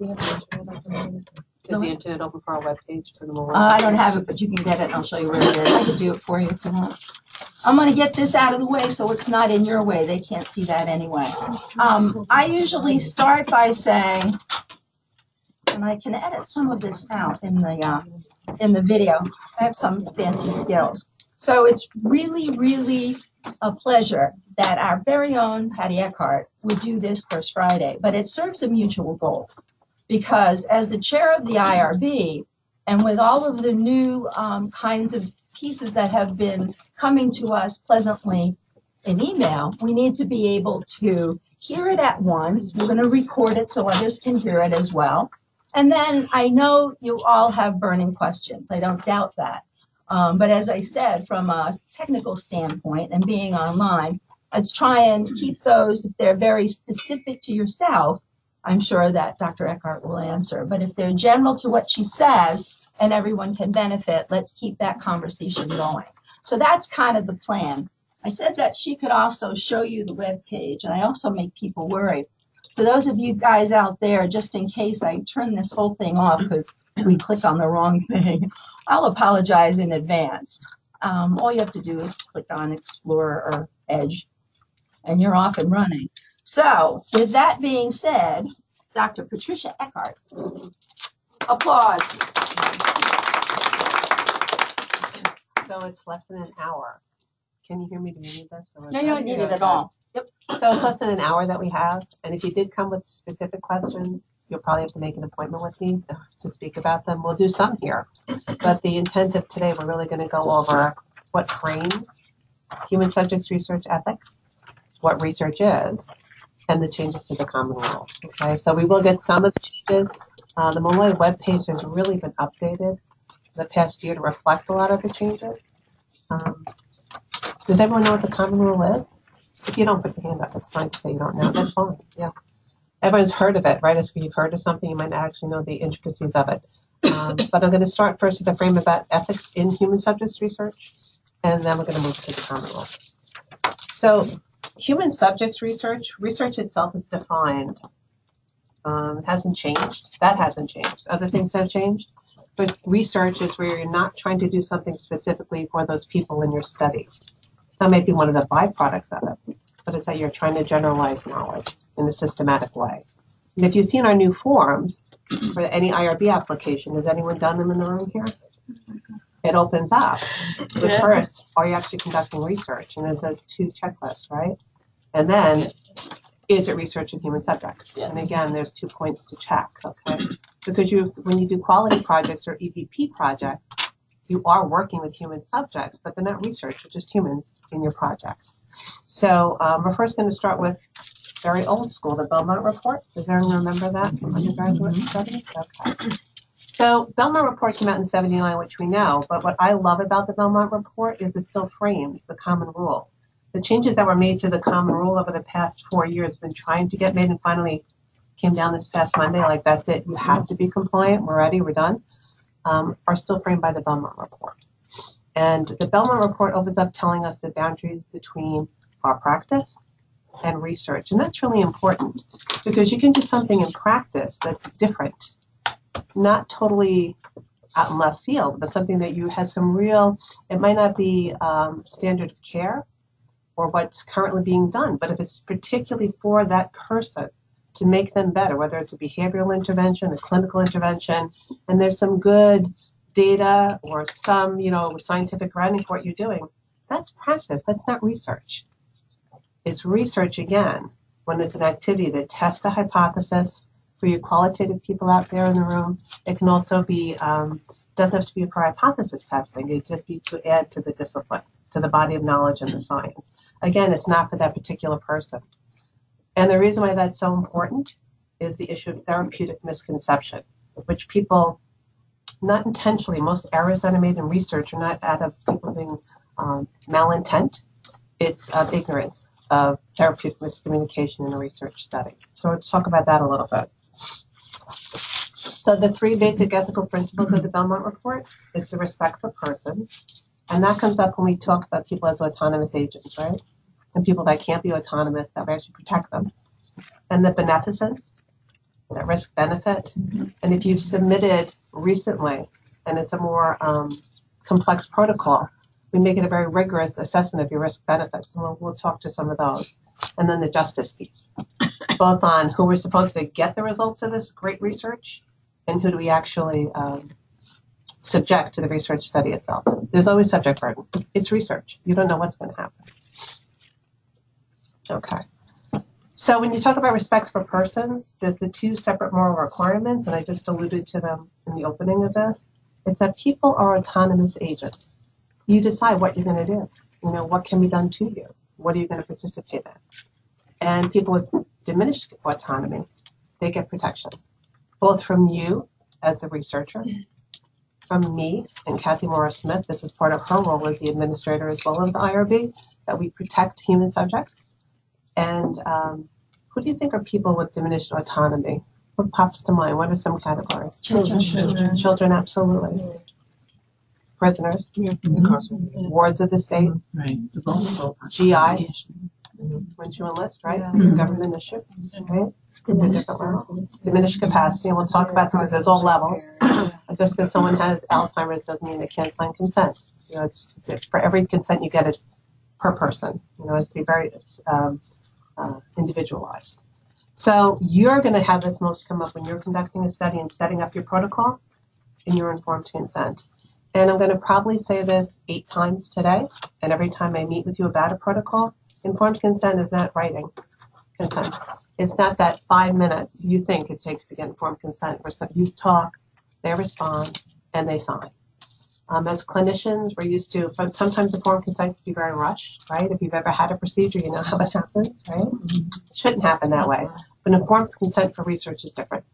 Is the internet open for our webpage for the Molloy? I don't have it, but you can get it and I'll show you where it is. I could do it for you if you want. I'm going to get this out of the way so it's not in your way. They can't see that anyway. I usually start by saying, and I can edit some of this out in the video. I have some fancy skills. So it's really, really a pleasure that our very own Patty Eckardt would do this first Friday, but it serves a mutual goal. Because as the chair of the IRB, and with all of the new kinds of pieces that have been coming to us pleasantly in email, we need to be able to hear it at once. We're going to record it so others can hear it as well. And then I know you all have burning questions. I don't doubt that. But as I said, from a technical standpoint and being online, let's try and keep those, if they're very specific to yourself, I'm sure that Dr. Eckardt will answer. But if they're general to what she says and everyone can benefit, let's keep that conversation going. So that's kind of the plan. I said that she could also show you the web page, and I also make people worry. So those of you guys out there, just in case I turn this whole thing off because we click on the wrong thing, I'll apologize in advance. All you have to do is click on Explorer or Edge, and you're off and running. So, with that being said, Dr. Patricia Eckardt. Applause. So it's less than an hour. Can you hear me? Do you need this? No, you don't need it at all. Yep. So it's less than an hour that we have, and if you did come with specific questions, you'll probably have to make an appointment with me to speak about them. We'll do some here, but the intent of today, we're really going to go over what frames human subjects research ethics, what research is, and the changes to the common rule. Okay, so we will get some of the changes. The Molloy webpage has really been updated the past year to reflect a lot of the changes. Does everyone know what the common rule is? If you don't put your hand up, it's fine to say you don't know. That's fine. Yeah, everyone's heard of it, right? If you've heard of something, you might not actually know the intricacies of it. But I'm going to start first with the frame about ethics in human subjects research, and then we're going to move to the common rule. So, human subjects research itself is defined. It hasn't changed. That hasn't changed. Other things have changed. But research is where you're not trying to do something specifically for those people in your study. That may be one of the byproducts of it, but it's that you're trying to generalize knowledge in a systematic way. And if you've seen our new forms for any IRB application, has anyone done them in the room here? It opens up. But first, are you actually conducting research? And there's those two checklists, right? And then, is it research in human subjects? Yes. And again, there's 2 points to check, okay? Because when you do quality projects or EVP projects, you are working with human subjects, but they're not research, they're just humans in your project. So we're first going to start with very old school, the Belmont Report. Does everyone remember that from undergraduate studies? Okay. So Belmont Report came out in '79, which we know, but what I love about the Belmont Report is it still frames the common rule. The changes that were made to the common rule over the past 4 years have been trying to get made and finally came down this past Monday, like that's it, you have to be compliant, we're ready, we're done, are still framed by the Belmont Report. And the Belmont Report opens up telling us the boundaries between our practice and research. And that's really important because you can do something in practice that's different, not totally out in left field, but something that you has some real, it might not be standard of care or what's currently being done, but if it's particularly for that person to make them better, whether it's a behavioral intervention, a clinical intervention, and there's some good data or some, scientific grounding for what you're doing, that's practice, that's not research. It's research, again, when it's an activity to test a hypothesis. For you qualitative people out there in the room, it can also be, doesn't have to be for hypothesis testing, it just be to add to the discipline, to the body of knowledge and the science. Again, it's not for that particular person. And the reason why that's so important is the issue of therapeutic misconception, which people, not intentionally, most errors that are made in research are not out of people being malintent. It's of ignorance of therapeutic miscommunication in a research study. So let's talk about that a little bit. So the 3 basic ethical principles of the Belmont Report is the respect for person, and that comes up when we talk about people as autonomous agents, right? And people that can't be autonomous, that we actually protect them. And the beneficence, that risk benefit. And if you've submitted recently and it's a more complex protocol, we make it a very rigorous assessment of your risk benefits. And we'll talk to some of those. And then the justice piece, both on who we're supposed to get the results of this great research and who do we actually subject to the research study itself. There's always subject burden. It's research. You don't know what's going to happen. Okay. So when you talk about respects for persons, there's the two separate moral requirements, and I just alluded to them in the opening of this. It's that people are autonomous agents. You decide what you're going to do. You know, what can be done to you? What are you going to participate in? And people with diminished autonomy, they get protection, both from you as the researcher, from me and Kathy Morris-Smith. This is part of her role as the administrator as well as the IRB, that we protect human subjects. And who do you think are people with diminished autonomy? What pops to mind? What are some categories? Children. Children, absolutely. Prisoners, wards of the state, GIs, when you enlist, right? Government issue, right? Diminished capacity, and we'll talk about that because there's all levels. Just because someone has Alzheimer's doesn't mean they can't sign consent. You know, it's for every consent you get, it's per person. You know, it's to be very individualized. So you're going to have this most come up when you're conducting a study and setting up your protocol in your informed consent. And I'm going to probably say this 8 times today, and every time I meet with you about a protocol, informed consent is not writing consent. It's not that 5 minutes you think it takes to get informed consent, where some you talk, they respond, and they sign. As clinicians, we're used to, sometimes informed consent can be very rushed, right? If you've ever had a procedure, you know how it happens, right? It shouldn't happen that way. But informed consent for research is different.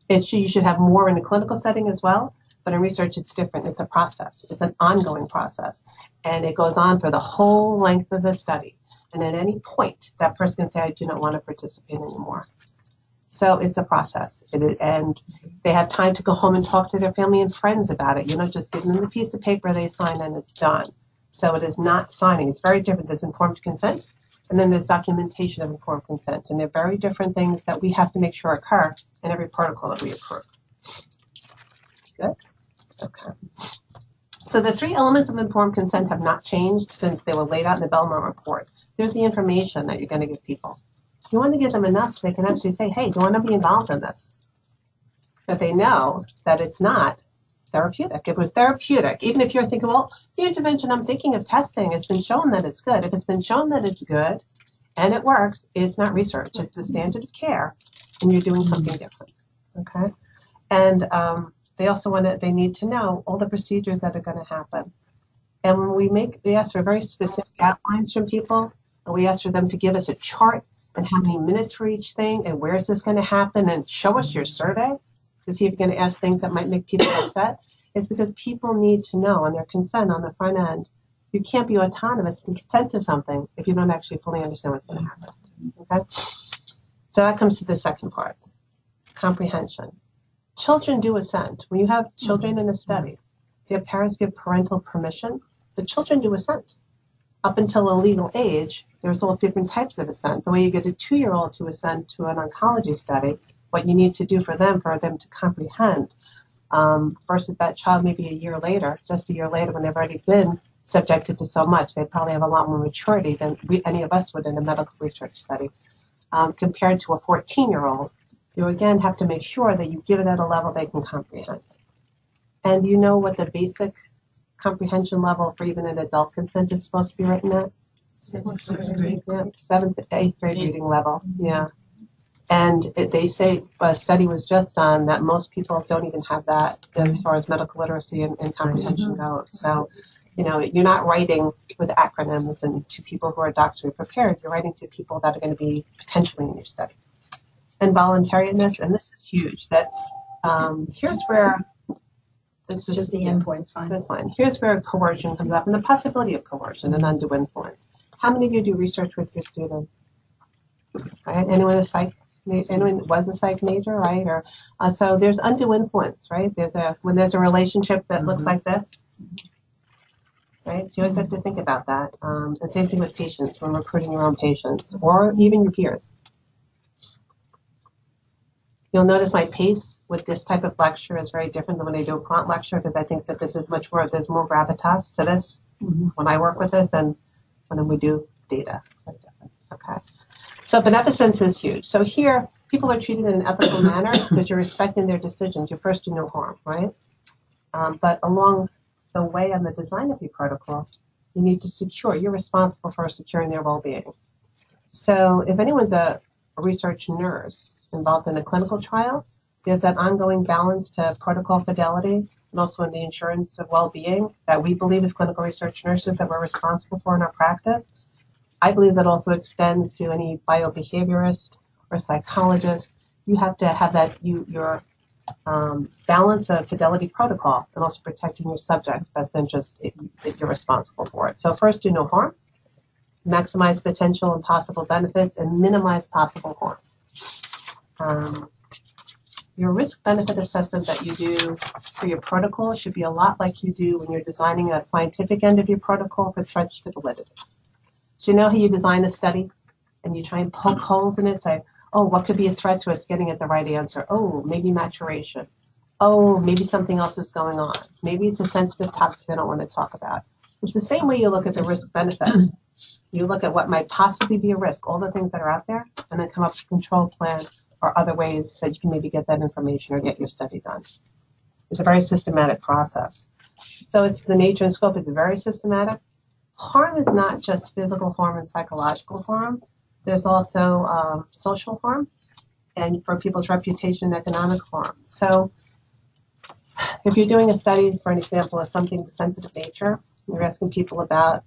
You should have more in a clinical setting as well, but in research it's different. It's a process. It's an ongoing process. And it goes on for the whole length of the study. And at any point, that person can say, I do not want to participate anymore. So it's a process. And they have time to go home and talk to their family and friends about it. You don't just give them the piece of paper they sign and it's done. So it is not signing. It's very different. There's informed consent, and then there's documentation of informed consent. And they're very different things that we have to make sure occur in every protocol that we approve. Good? Okay. So the 3 elements of informed consent have not changed since they were laid out in the Belmont Report. There's the information that you're going to give people. You want to give them enough so they can actually say, hey, do you want to be involved in this? That they know that it's not therapeutic. If it was therapeutic, even if you're thinking, well, the intervention I'm thinking of testing, it's been shown that it's good. If it's been shown that it's good and it works, it's not research. It's the standard of care, and you're doing something different. Okay? And they also they need to know all the procedures that are going to happen. And when we ask for very specific outlines from people, and we ask for them to give us a chart and how many minutes for each thing, and where is this going to happen, and show us your survey to see if you're going to ask things that might make people upset. It's because people need to know on their consent on the front end. You can't be autonomous and consent to something if you don't actually fully understand what's going to happen. Okay? So that comes to the second part, comprehension. Children do assent. When you have children in a study, if parents give parental permission, the children do assent. Up until a legal age, there's all different types of assent. The way you get a 2-year-old to assent to an oncology study, what you need to do for them to comprehend, versus that child maybe just a year later, when they've already been subjected to so much, they probably have a lot more maturity than any of us would in a medical research study. Compared to a 14-year-old, you again have to make sure that you give it at a level they can comprehend. And you know what the basic comprehension level for even an adult consent is supposed to be written at? 6th grade. Yeah, 7th to 8th grade reading level. Yeah. And they say a study was just done that most people don't even have that as far as medical literacy and comprehension goes. So, you know, you're not writing with acronyms and to people who are doctorally prepared. You're writing to people that are going to be potentially in your study. And voluntariness, and this is huge, that here's where this is just the endpoint's fine. That's fine. Here's where coercion comes up, and the possibility of coercion and undue influence. How many of you do research with your student? Right? Anyone was a psych major, right? Or so there's undue influence, right? When there's a relationship that looks like this, right? So you always have to think about that. And same thing with patients when recruiting your own patients or even your peers. You'll notice my pace with this type of lecture is very different than when I do a quant lecture, because I think that this is much more, there's more gravitas to this when I work with this than when we do data. It's very different. Okay. So beneficence is huge. So here, people are treated in an ethical manner because you're respecting their decisions. You first do no harm, right? But along the way on the design of your protocol, you need to secure, you're responsible for securing their well-being. So if anyone's a research nurse involved in a clinical trial, there's that ongoing balance to protocol fidelity and also in the insurance of well-being that we believe as clinical research nurses that we're responsible for in our practice. I believe that also extends to any biobehaviorist or psychologist. You have to have that your balance of fidelity protocol and also protecting your subjects' best interest if you're responsible for it. So first, do no harm, maximize potential and possible benefits, and minimize possible harm. Your risk-benefit assessment that you do for your protocol should be a lot like you do when you're designing a scientific end of your protocol for threats to validity. So you know how you design a study and you try and poke holes in it, say, oh, what could be a threat to us getting at the right answer? Oh, maybe maturation. Oh, maybe something else is going on. Maybe it's a sensitive topic they don't want to talk about. It's the same way you look at the risk-benefit. You look at what might possibly be a risk, all the things that are out there, and then come up with a control plan or other ways that you can maybe get that information or get your study done. It's a very systematic process. So it's the nature and scope. It's very systematic. Harm is not just physical harm and psychological harm. There's also social harm and for people's reputation and economic harm. So if you're doing a study, for an example, of something sensitive nature, you're asking people about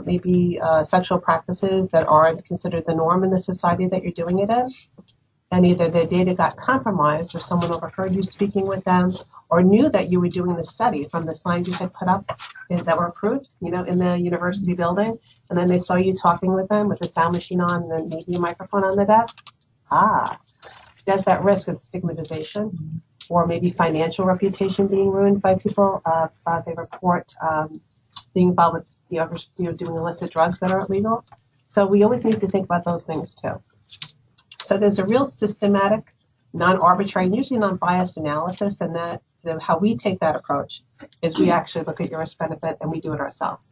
maybe sexual practices that aren't considered the norm in the society that you're doing it in, and either their data got compromised or someone overheard you speaking with them or knew that you were doing the study from the signs you had put up that were approved, in the university building, and then they saw you talking with them with the sound machine on and then maybe a microphone on the desk. There's that risk of stigmatization or maybe financial reputation being ruined by people. They report being involved with doing illicit drugs that are illegal. So we always need to think about those things too. So there's a real systematic, non-arbitrary, usually non-biased analysis, and that how we take that approach is we actually look at your risk-benefit and we do it ourselves.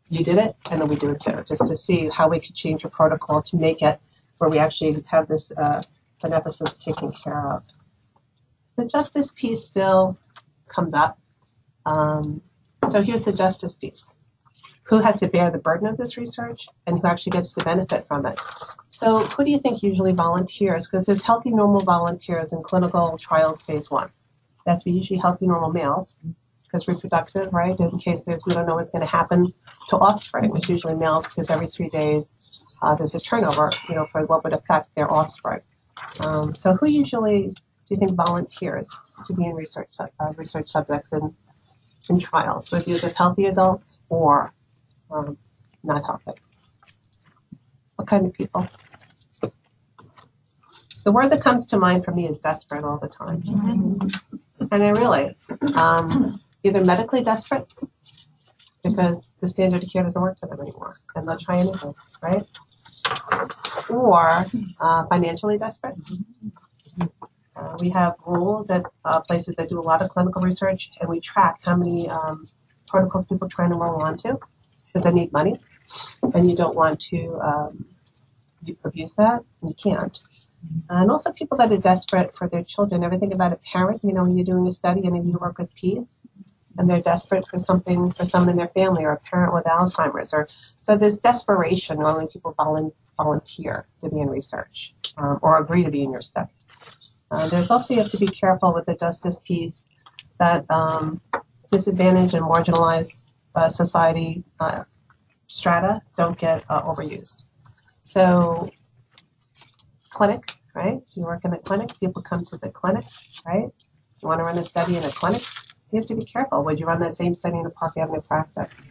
You did it, and then we do it too, just to see how we could change your protocol to make it where we actually have this beneficence taken care of. The justice piece still comes up. So here's the justice piece. Who has to bear the burden of this research and who actually gets to benefit from it? So who do you think usually volunteers? Because there's healthy, normal volunteers in clinical trials phase 1. That's usually healthy, normal males, because reproductive, right? In case we don't know what's going to happen to offspring. It's usually males because every 3 days there's a turnover, for what would affect their offspring. So who usually do you think volunteers to be in research subjects in trials, with either healthy adults or not healthy? What kind of people? The word that comes to mind for me is desperate all the time. And I really, either medically desperate, because the standard of care doesn't work for them anymore, and they'll try anything, right? Or financially desperate. We have rules at places that do a lot of clinical research, and we track how many protocols people try and enroll onto, because they need money, and you don't want to abuse that, and you can't. And also people that are desperate for their children. Ever think about a parent, when you're doing a study and you work with peds, and they're desperate for something for someone in their family, or a parent with Alzheimer's, so there's desperation when people volunteer to be in research or agree to be in your study. There's also, you have to be careful with the justice piece that disadvantaged and marginalized society strata don't get overused. So clinic, right? You work in a clinic, people come to the clinic, right? You want to run a study in a clinic, you have to be careful. Would you run that same study in a Park Avenue practice?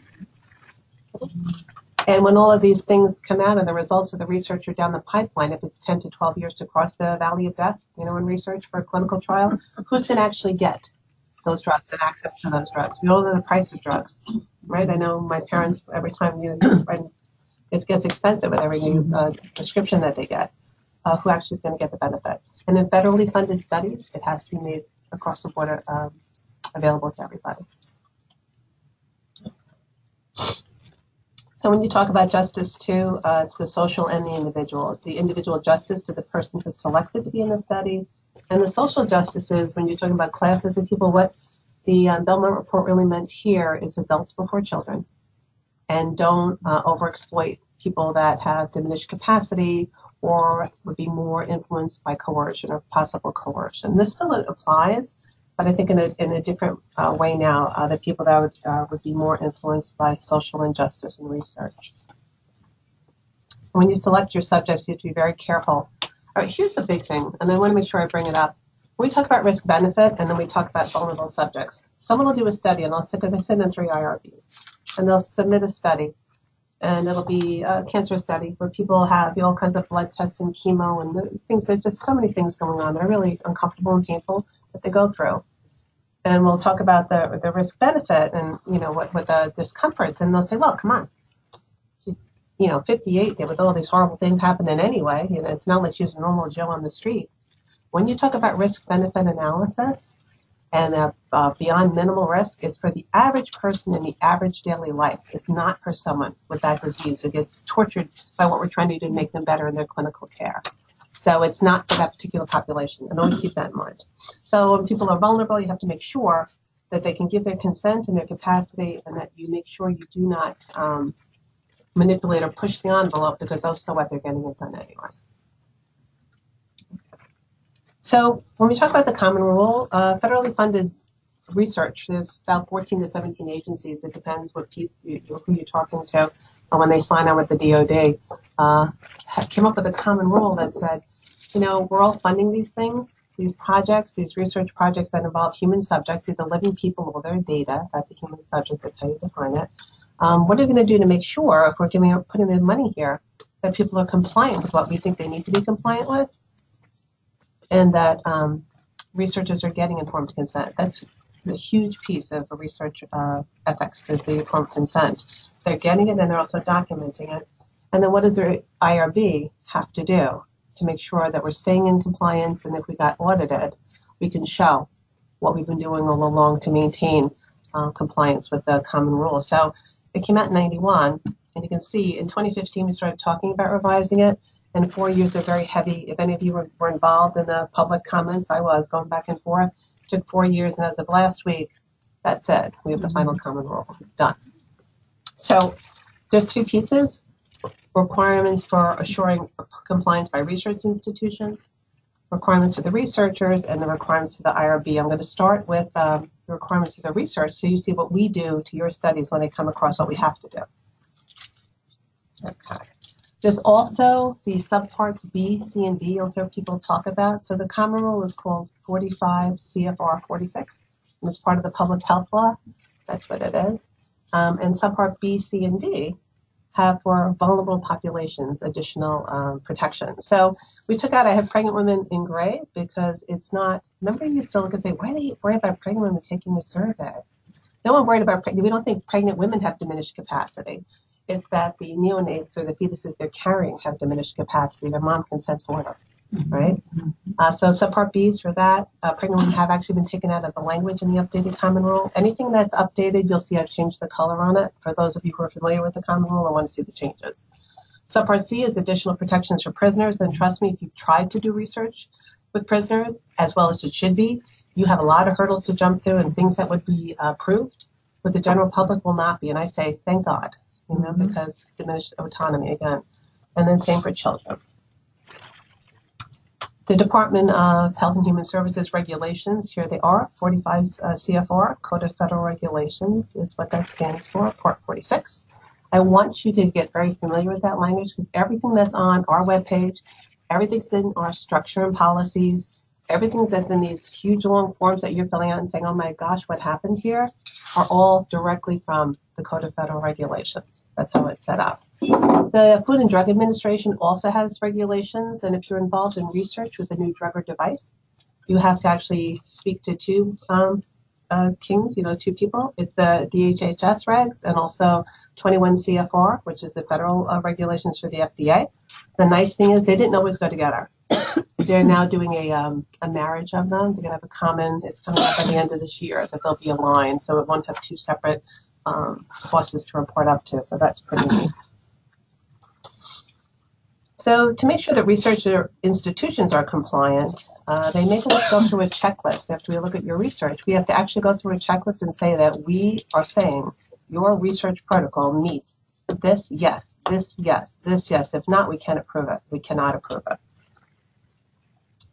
And when all of these things come out and the results of the research are down the pipeline, if it's 10 to 12 years to cross the valley of death, in research for a clinical trial, who's going to actually get those drugs and access to those drugs? We all know the price of drugs, right? I know my parents, every time it gets expensive with every new prescription that they get, who actually is going to get the benefit? And in federally funded studies, it has to be made across the board available to everybody. And when you talk about justice too, it's the social and the individual. The individual justice to the person who's selected to be in the study, and the social justice is when you're talking about classes and people. What the Belmont Report really meant here is adults before children, and don't overexploit people that have diminished capacity or would be more influenced by coercion or possible coercion. This still applies, but I think in a different way now, the people that would be more influenced by social injustice and research. When you select your subjects, you have to be very careful. All right, here's the big thing, and I want to make sure I bring it up. We talk about risk-benefit, and then we talk about vulnerable subjects. Someone will do a study, and because I send them 3 IRBs, and they'll submit a study, and it'll be a cancer study where people have all kinds of blood tests and chemo and things. There's just so many things going on that are really uncomfortable and painful that they go through. And we'll talk about the risk-benefit and what the discomforts, and they'll say, well, come on. 58 with all these horrible things happening anyway. It's not like she's a normal Joe on the street. When you talk about risk-benefit analysis and beyond minimal risk, it's for the average person in the average daily life. It's not for someone with that disease who gets tortured by what we're trying to do to make them better in their clinical care. So it's not for that particular population, and always keep that in mind. So when people are vulnerable, you have to make sure that they can give their consent and their capacity, and that you make sure you do not manipulate or push the envelope, because so what, they're getting it done anyway. So when we talk about the common rule, federally funded research, there's about 14 to 17 agencies. It depends what piece who you're talking to. And when they sign on with the DOD, came up with a common rule that said, we're all funding these things, these projects, these research projects that involve human subjects, either living people or their data. That's a human subject, that's how you define it. What are we going to do to make sure, if we're putting in money here, that people are compliant with what we think they need to be compliant with, and that researchers are getting informed consent? That's a huge piece of research ethics, is the informed consent. They're getting it, and they're also documenting it. And then what does their IRB have to do to make sure that we're staying in compliance, and if we got audited, we can show what we've been doing all along to maintain compliance with the common rule. So it came out in 91, and you can see in 2015 we started talking about revising it, and 4 years are very heavy. If any of you were involved in the public comments, I was going back and forth. It took 4 years, and as of last week, that's it. We have the final common rule. It's done. So there's 2 pieces: requirements for assuring compliance by research institutions, requirements for the researchers, and the requirements for the IRB. I'm going to start with the requirements for the research, so you see what we do to your studies when they come across what we have to do. Okay. There's also the subparts B, C, and D you'll hear people talk about. So the common rule is called 45 CFR 46, and it's part of the public health law. That's what it is. And subpart B, C, and D have for vulnerable populations additional protection. So we took out, I have pregnant women in gray because it's not, remember you used to look and say, why are they worried about pregnant women taking the survey? No one worried about pregnant, we don't think pregnant women have diminished capacity. It's that the neonates or the fetuses they're carrying have diminished capacity. Their mom consents for them, right? So subpart B is for that. Pregnant women have actually been taken out of the language in the updated common rule. Anything that's updated, you'll see I've changed the color on it. For those of you who are familiar with the common rule, I want to see the changes. Subpart C is additional protections for prisoners. And trust me, if you've tried to do research with prisoners, as well as it should be, you have a lot of hurdles to jump through and things that would be approved, but the general public will not be. And I say, thank God. Because diminished autonomy again. And then same for children. The Department of Health and Human Services regulations, here they are, 45 CFR, Code of Federal Regulations is what that stands for, Part 46. I want you to get very familiar with that language because everything that's on our webpage, everything's in our structure and policies, everything's that's in these huge long forms that you're filling out and saying, oh my gosh, what happened here, are all directly from the Code of Federal Regulations. That's how it's set up. The Food and Drug Administration also has regulations, and if you're involved in research with a new drug or device, you have to actually speak to 2 kings, 2 people. It's the DHHS regs and also 21 CFR, which is the federal regulations for the FDA. The nice thing is they didn't always go together. They're now doing a marriage of them. They're going to have a common, it's coming up by the end of this year that they'll be aligned, so it won't have two separate courses to report up to, so that's pretty neat. So to make sure that research institutions are compliant, they make us go through a checklist. After we look at your research, we have to actually go through a checklist and say that we are saying your research protocol meets this, yes, this, yes, this, yes. If not, we can't approve it. We cannot approve it.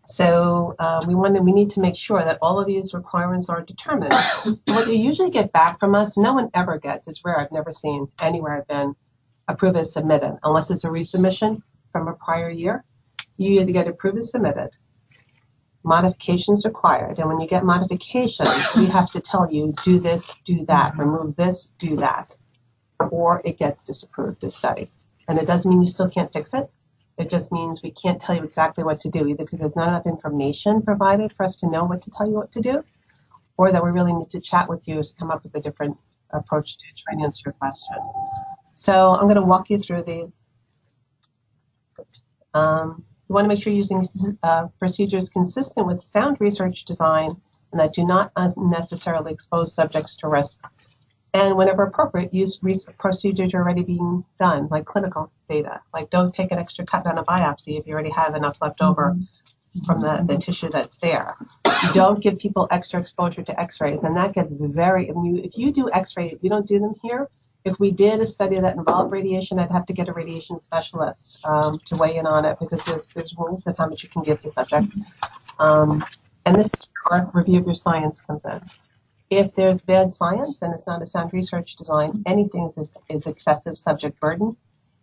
So we need to make sure that all of these requirements are determined. What you usually get back from us, no one ever gets, it's rare, I've never seen anywhere I've been, approved as submitted, unless it's a resubmission from a prior year. You either get approved as submitted, modifications required, and when you get modifications, we have to tell you, do this, do that, remove this, do that, or it gets disapproved, this study. And it doesn't mean you still can't fix it. It just means we can't tell you exactly what to do, either because there's not enough information provided for us to know what to tell you what to do, or that we really need to chat with you to come up with a different approach to try and answer your question. So I'm going to walk you through these. You want to make sure you're using procedures consistent with sound research design and that do not unnecessarily expose subjects to risk. And whenever appropriate, use procedures already being done, like clinical data. Like don't take an extra cut on a biopsy if you already have enough left over from the tissue that's there. Don't give people extra exposure to x-rays. And that gets very, if you do x-ray, we don't do them here. If we did a study that involved radiation, I'd have to get a radiation specialist to weigh in on it because there's rules of how much you can give to subjects. And this is where our review of your science comes in. If there's bad science and it's not a sound research design, anything is excessive subject burden,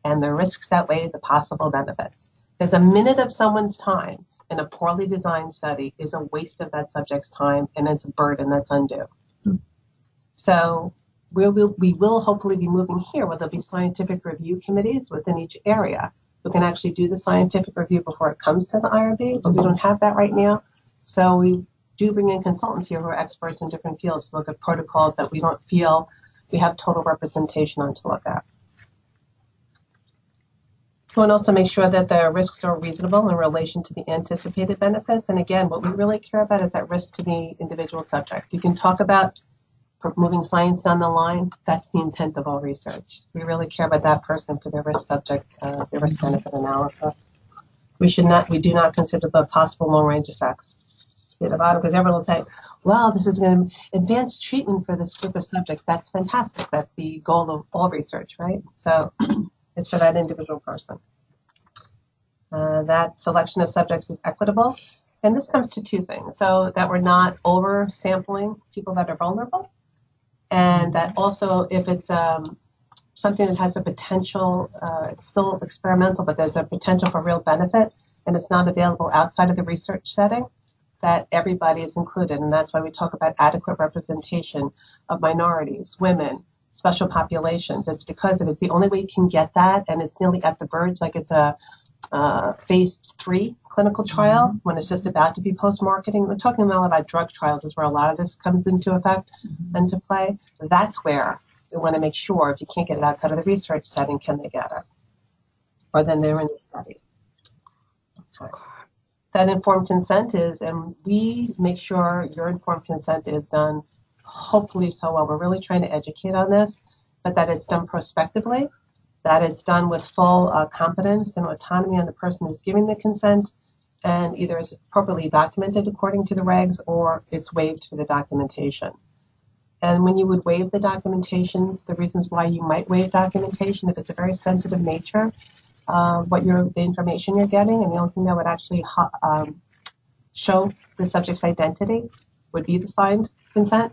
and the risks outweigh the possible benefits. Because a minute of someone's time in a poorly designed study is a waste of that subject's time, and it's a burden that's undue. So we will hopefully be moving here where there'll be scientific review committees within each area who can actually do the scientific review before it comes to the IRB, but we don't have that right now. So we do bring in consultants here who are experts in different fields to look at protocols that we don't feel we have total representation on to look at. We want to also make sure that the risks are reasonable in relation to the anticipated benefits. And again, what we really care about is that risk to the individual subject. You can talk about moving science down the line. That's the intent of all research. We really care about that person for their risk subject, their risk benefit analysis. We do not consider the possible long range effects. At the bottom, because everyone will say, well, this is going to advance treatment for this group of subjects. That's fantastic. That's the goal of all research, right? So it's for that individual person. That selection of subjects is equitable. And this comes to two things. So that we're not over sampling people that are vulnerable. And that also if it's something that has a potential, it's still experimental, but there's a potential for real benefit and it's not available outside of the research setting, that everybody is included. And that's why we talk about adequate representation of minorities, women, special populations. It's because it's the only way you can get that, and it's nearly at the verge, like it's a phase 3 clinical trial when it's just about to be post-marketing. We're talking about drug trials is where a lot of this comes into effect and to play. That's where we want to make sure if you can't get it outside of the research setting, can they get it? Or then they're in the study. Okay. That informed consent is, and we make sure your informed consent is done hopefully so well. We're really trying to educate on this, but that it's done prospectively, that it's done with full competence and autonomy on the person who's giving the consent, and either it's appropriately documented according to the regs or it's waived for the documentation. And when you would waive the documentation, the reasons why you might waive documentation, if it's a very sensitive nature, the information you're getting, and the only thing that would actually show the subject's identity would be the signed consent.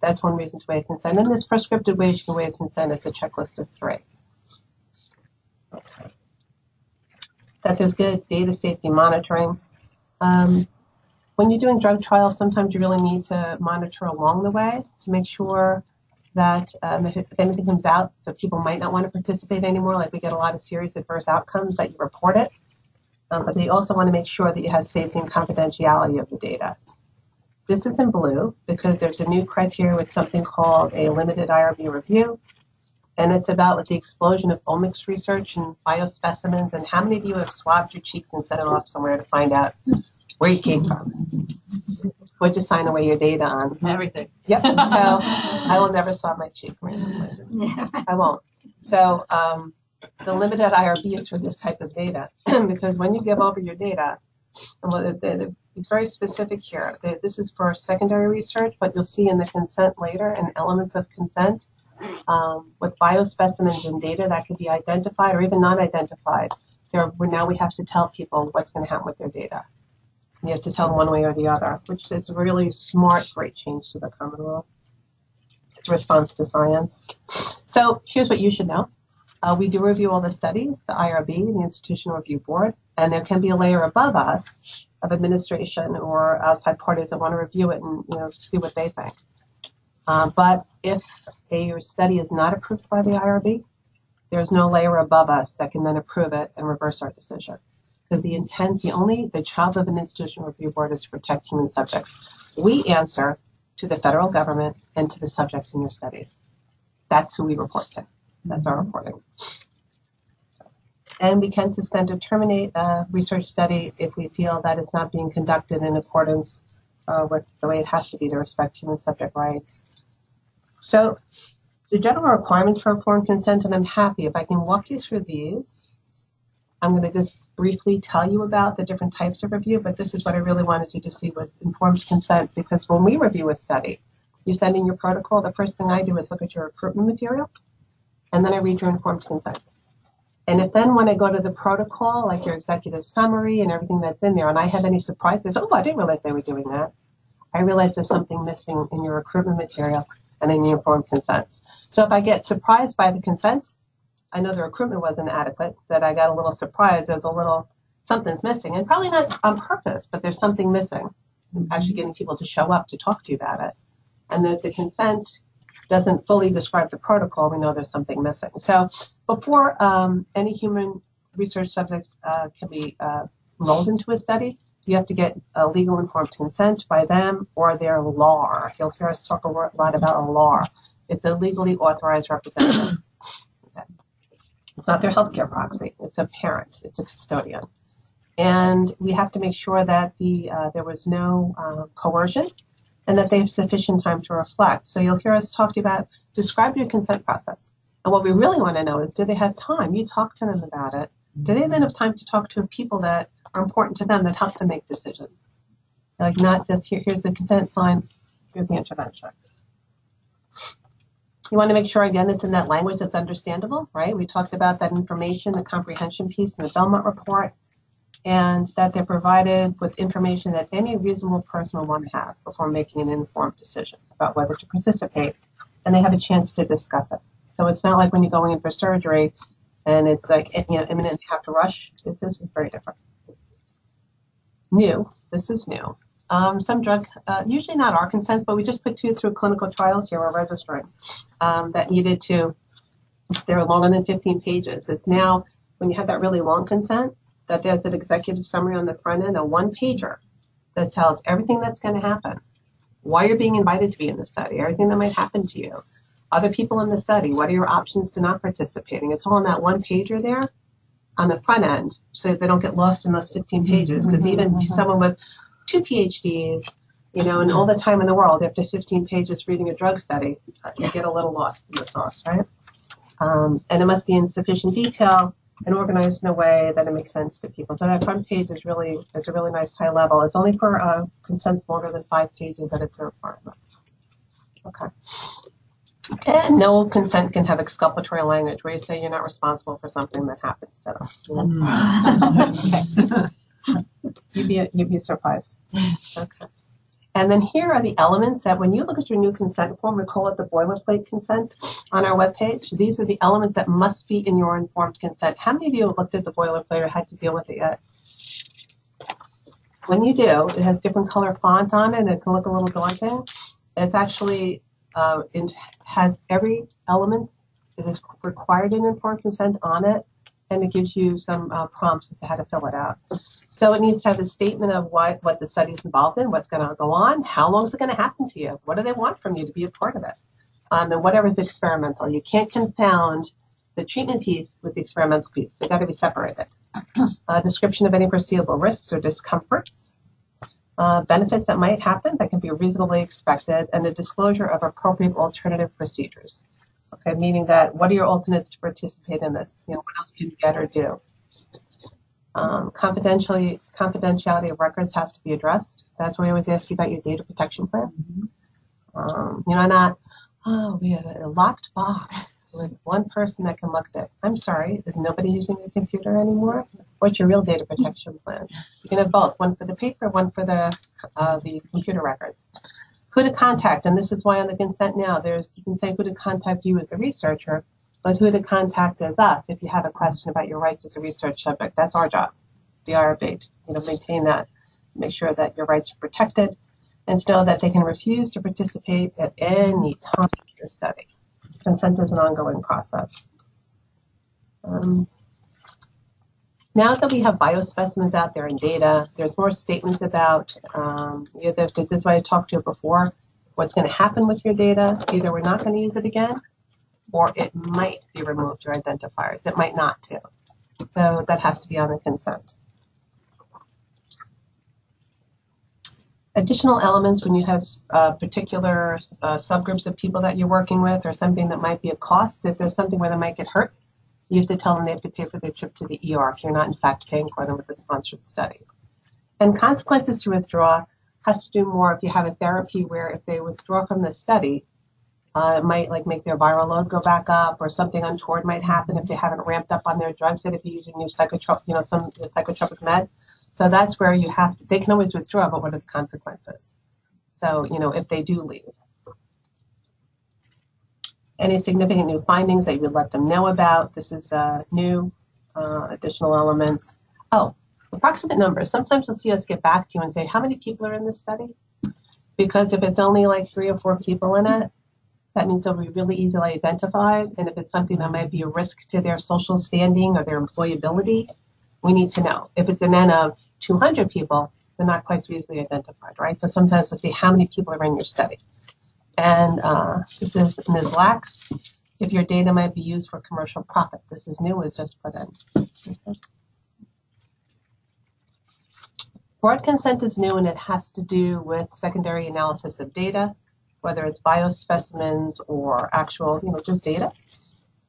That's one reason to waive consent. And there's prescriptive ways you can waive consent. It's a checklist of 3. Okay. That there's good data safety monitoring. When you're doing drug trials, sometimes you really need to monitor along the way to make sure that if anything comes out that people might not want to participate anymore, like we get a lot of serious adverse outcomes, that you report it. But they also want to make sure that you have safety and confidentiality of the data. This is in blue because there's a new criteria with something called a limited IRB review. And it's about the explosion of omics research and biospecimens, and how many of you have swabbed your cheeks and sent it off somewhere to find out where you came from? What'd you sign away your data on? Everything. Yep. So I will never swab my cheek randomly. I won't. So the limited IRB is for this type of data, because when you give over your data, it's very specific here. This is for secondary research, but you'll see in the consent later and elements of consent with biospecimens and data that could be identified or even not identified. Now we have to tell people what's going to happen with their data. You have to tell them one way or the other, which is a really smart, great change to the common rule. It's a response to science. So here's what you should know. We do review all the studies, the IRB, the Institutional Review Board, and there can be a layer above us of administration or outside parties that want to review it and see what they think. But if a study is not approved by the IRB, there's no layer above us that can then approve it and reverse our decision. Because the intent, the job of an Institutional Review Board is to protect human subjects. We answer to the federal government and to the subjects in your studies. That's who we report to. That's our reporting. And we can suspend or terminate a research study if we feel that it's not being conducted in accordance with the way it has to be to respect human subject rights. So the general requirements for informed consent, and I'm happy if I can walk you through these. I'm going to just briefly tell you about the different types of review, but this is what I really wanted you to see was informed consent, because when we review a study, you send in your protocol, the first thing I do is look at your recruitment material, and then I read your informed consent. And if then when I go to the protocol, like your executive summary and everything that's in there, and I have any surprises, I didn't realize they were doing that. I realize there's something missing in your recruitment material and in your informed consent. So if I get surprised by the consent, I know the recruitment wasn't adequate, that I got a little surprised, there's something's missing, and probably not on purpose, but there's something missing. Actually getting people to show up to talk to you about it. And that the consent doesn't fully describe the protocol, we know there's something missing. So before any human research subjects can be enrolled into a study, you have to get a legal informed consent by them or their LAR. You'll hear us talk a lot about a LAR. It's a legally authorized representative. Okay. It's not their healthcare proxy. It's a parent. It's a custodian. And we have to make sure that there was no coercion and that they have sufficient time to reflect. So you'll hear us talk to you about describe your consent process. And what we really want to know is, do they have time? You talk to them about it. Do they have enough time to talk to people that are important to them that help them make decisions? Like not just here's the consent sign, here's the intervention. You want to make sure, again, it's in that language that's understandable, right? We talked about that information, the comprehension piece in the Belmont Report, and that they're provided with information that any reasonable person will want to have before making an informed decision about whether to participate, and they have a chance to discuss it. So it's not like when you're going in for surgery and it's like, imminent, you have to rush. This is very different. This is new. Some drug, usually not our consent, but we just put 2 through clinical trials here we're registering that needed to, they were longer than 15 pages. It's now, when you have that really long consent, that there's an executive summary on the front end, a 1-pager that tells everything that's going to happen, why you're being invited to be in the study, everything that might happen to you, other people in the study, what are your options to not participating. It's all on that 1-pager there on the front end, so they don't get lost in those 15 pages, because even someone with 2 PhDs, and all the time in the world, after 15 pages reading a drug study, you get a little lost in the sauce, right? And it must be in sufficient detail and organized in a way that it makes sense to people. So that front page is a really nice high level. It's only for consents longer than 5 pages that it's a requirement. Okay. And no consent can have exculpatory language where you say you're not responsible for something that happens to them. Okay. You'd be surprised. Okay. And then here are the elements that when you look at your new consent form, we call it the boilerplate consent on our webpage. These are the elements that must be in your informed consent. How many of you have looked at the boilerplate or had to deal with it yet? When you do, it has different color font on it, and it can look a little daunting. It's actually, it has every element that is required in informed consent on it, and it gives you some prompts as to how to fill it out. So it needs to have a statement of what the study is involved in, what's going to go on, how long is it going to happen to you, what do they want from you to be a part of it. and whatever's experimental. You can't confound the treatment piece with the experimental piece. They've got to be separated. Description of any foreseeable risks or discomforts, benefits that might happen that can be reasonably expected, and a disclosure of appropriate alternative procedures. Okay, meaning that what are your alternates to participate in this? What else can you get or do? Confidentiality of records has to be addressed. That's why I always ask you about your data protection plan. Not, we have a locked box with one person that can look at it. I'm sorry, is nobody using your computer anymore? What's your real data protection plan? You can have both, one for the paper, one for the computer records. Who to contact, and this is why on the consent now, you can say who to contact you as a researcher, but who to contact as us if you have a question about your rights as a research subject. That's our job, the IRB, to maintain that, make sure that your rights are protected, and to know that they can refuse to participate at any time in the study. Consent is an ongoing process. Now that we have biospecimens out there and data, there's more statements about, this is what I talked to you before, what's going to happen with your data. Either we're not going to use it again, or it might be removed, your identifiers. It might not too. So that has to be on the consent. Additional elements when you have particular subgroups of people that you're working with, or something that might be a cost. If there's something where they might get hurt, you have to tell them they have to pay for their trip to the ER if you're not, in fact, paying for them with a sponsored study. And consequences to withdraw has to do more if you have a therapy where if they withdraw from the study, it might make their viral load go back up, or something untoward might happen if they haven't ramped up on their drugs yet, if you're using new psychotropic med. So that's where you have to, they can always withdraw, but what are the consequences? So, if they do leave. Any significant new findings that you would let them know about. This is new, additional elements. Oh, approximate numbers. Sometimes you'll see us get back to you and say, how many people are in this study? Because if it's only 3 or 4 people in it, that means they'll be really easily identified. And if it's something that might be a risk to their social standing or their employability, we need to know. If it's an N of 200 people, they're not quite so easily identified, right? So sometimes we'll see how many people are in your study. And this is Ms. Lax. If your data might be used for commercial profit. This is new, was just put in. Okay. Broad consent is new, and it has to do with secondary analysis of data, whether it's biospecimens or actual, just data.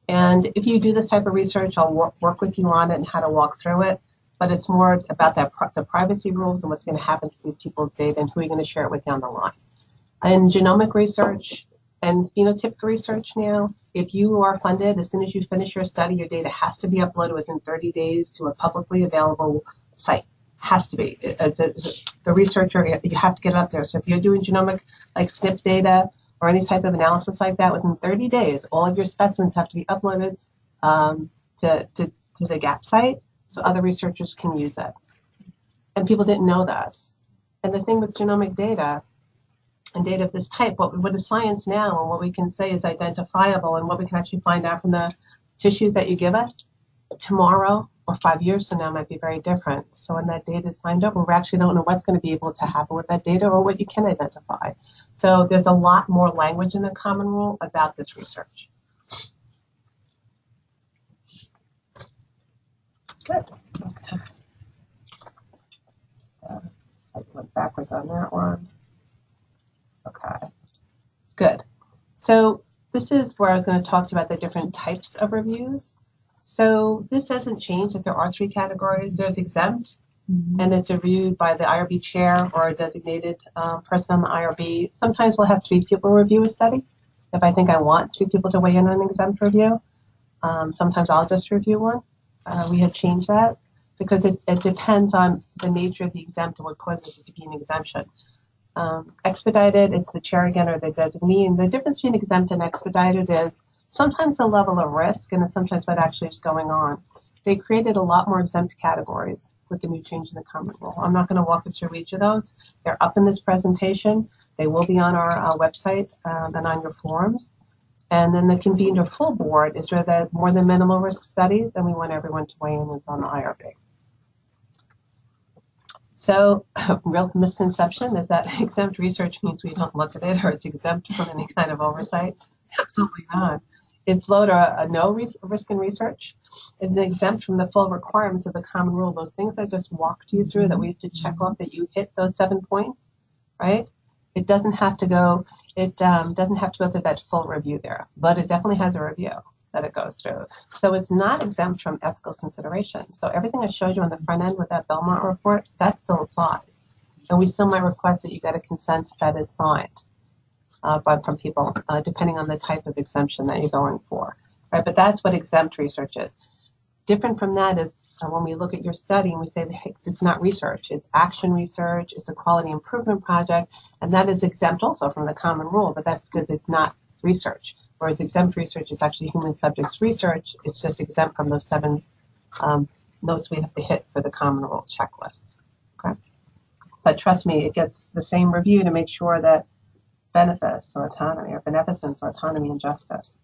And if you do this type of research, I'll work with you on it and how to walk through it. But it's more about the privacy rules and what's going to happen to these people's data and who you're going to share it with down the line. In genomic research and phenotypic research now, if you are funded, as soon as you finish your study, your data has to be uploaded within 30 days to a publicly available site. Has to be. As the researcher, you have to get it up there. So if you're doing genomic, SNP data or any type of analysis like that, within 30 days, all of your specimens have to be uploaded to the GAP site so other researchers can use it. And people didn't know this. And the thing with genomic data, and data of this type, what is science now and what we can say is identifiable and what we can actually find out from the tissues that you give us tomorrow or 5 years from now might be very different. So when that data is signed over, we actually don't know what's going to be able to happen with that data or what you can identify. So there's a lot more language in the common rule about this research. Good. Okay. I went backwards on that one. Okay, good. So this is where I was going to talk to you about the different types of reviews. So this hasn't changed. If there are 3 categories, there's exempt, and it's reviewed by the IRB chair or a designated person on the IRB. Sometimes we'll have 3 people review a study. If I think I want 3 people to weigh in on an exempt review, sometimes I'll just review one. We had changed that because it depends on the nature of the exempt and what causes it to be an exemption. Expedited, it's the chair again or the designee. And the difference between exempt and expedited is sometimes the level of risk and sometimes what actually is going on. They created a lot more exempt categories with the new change in the common rule. I'm not going to walk you through each of those. They're up in this presentation. They will be on our website and on your forums. And then the convened or full board is where the more than minimal risk studies, and we want everyone to weigh in on the IRB. So, real misconception is that exempt research means we don't look at it or it's exempt from any kind of oversight. Absolutely not. It's low to a no risk in research. It's exempt from the full requirements of the common rule. Those things I just walked you through that we have to check off that you hit those 7 points, right? It doesn't have to go. It doesn't have to go through that full review there, but it definitely has a review that it goes through. So it's not exempt from ethical considerations. So everything I showed you on the front end with that Belmont report, that still applies. And we still might request that you get a consent that is signed from people, depending on the type of exemption that you're going for. Right? But that's what exempt research is. Different from that is when we look at your study and we say, hey, it's not research, it's action research, it's a quality improvement project, and that is exempt also from the common rule, but that's because it's not research. Whereas exempt research is actually human subjects research. It's just exempt from those 7 notes we have to hit for the common rule checklist. Okay? But trust me, it gets the same review to make sure that beneficence or autonomy, or beneficence or autonomy and justice.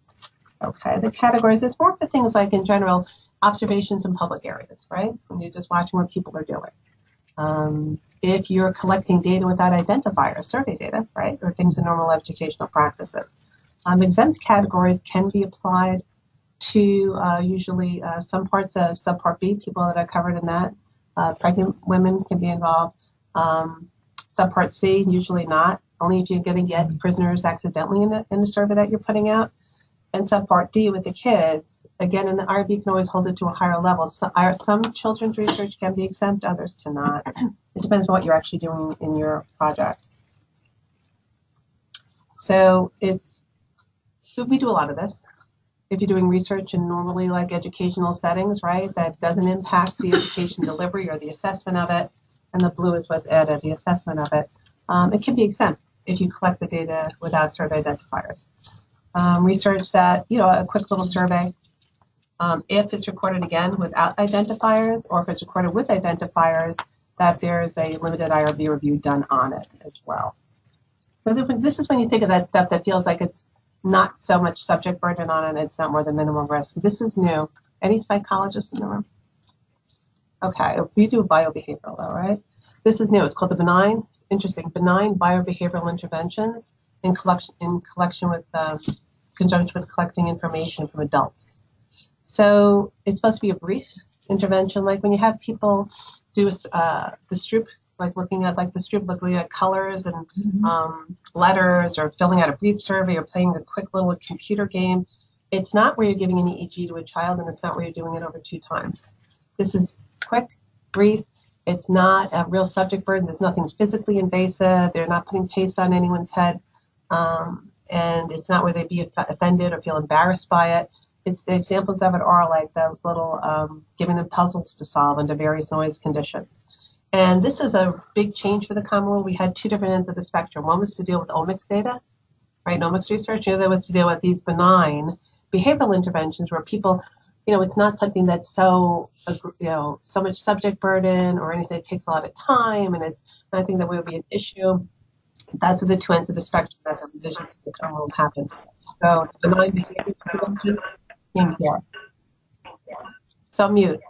Okay, the categories is more for things like, in general, observations in public areas, right? When you're just watching what people are doing. If you're collecting data without identifiers, survey data, right, or things in normal educational practices. Exempt categories can be applied to usually some parts of Subpart B, people that are covered in that. Pregnant women can be involved. Subpart C, usually not, only if you're going to get prisoners accidentally in the survey that you're putting out. And Subpart D with the kids, again, in the IRB you can always hold it to a higher level. So, some children's research can be exempt, others cannot. It depends on what you're actually doing in your project. So we do a lot of this. If you're doing research in normally like educational settings, right, that doesn't impact the education delivery or the assessment of it, and the blue is what's added, the assessment of it, it can be exempt if you collect the data without survey identifiers. Research that, a quick little survey, if it's recorded again without identifiers, or if it's recorded with identifiers, that there's a limited IRB review done on it as well. So this is when you think of that stuff that feels like it's not so much subject burden on it, it's not more than minimal risk. This is new. Any psychologists in the room? Okay, we do biobehavioral though, right? This is new. It's called the benign biobehavioral interventions in conjunction with collecting information from adults. So it's supposed to be a brief intervention, like when you have people do the Stroop, like looking at colors and letters, or filling out a brief survey, or playing a quick little computer game. It's not where you're giving an EEG to a child, and it's not where you're doing it over 2 times. This is quick, brief. It's not a real subject burden. There's nothing physically invasive. They're not putting paste on anyone's head. And it's not where they'd be offended or feel embarrassed by it. It's the examples of it are like those little giving them puzzles to solve under various noise conditions. And this is a big change for the common rule. We had 2 different ends of the spectrum. One was to deal with omics data, right, omics research. The other was to deal with these benign behavioral interventions where people, it's not something that's so, so much subject burden or anything that takes a lot of time, and it's nothing that would be an issue. Those are the 2 ends of the spectrum that the revisions of the common rule happen. So benign behavior intervention came here. So mute.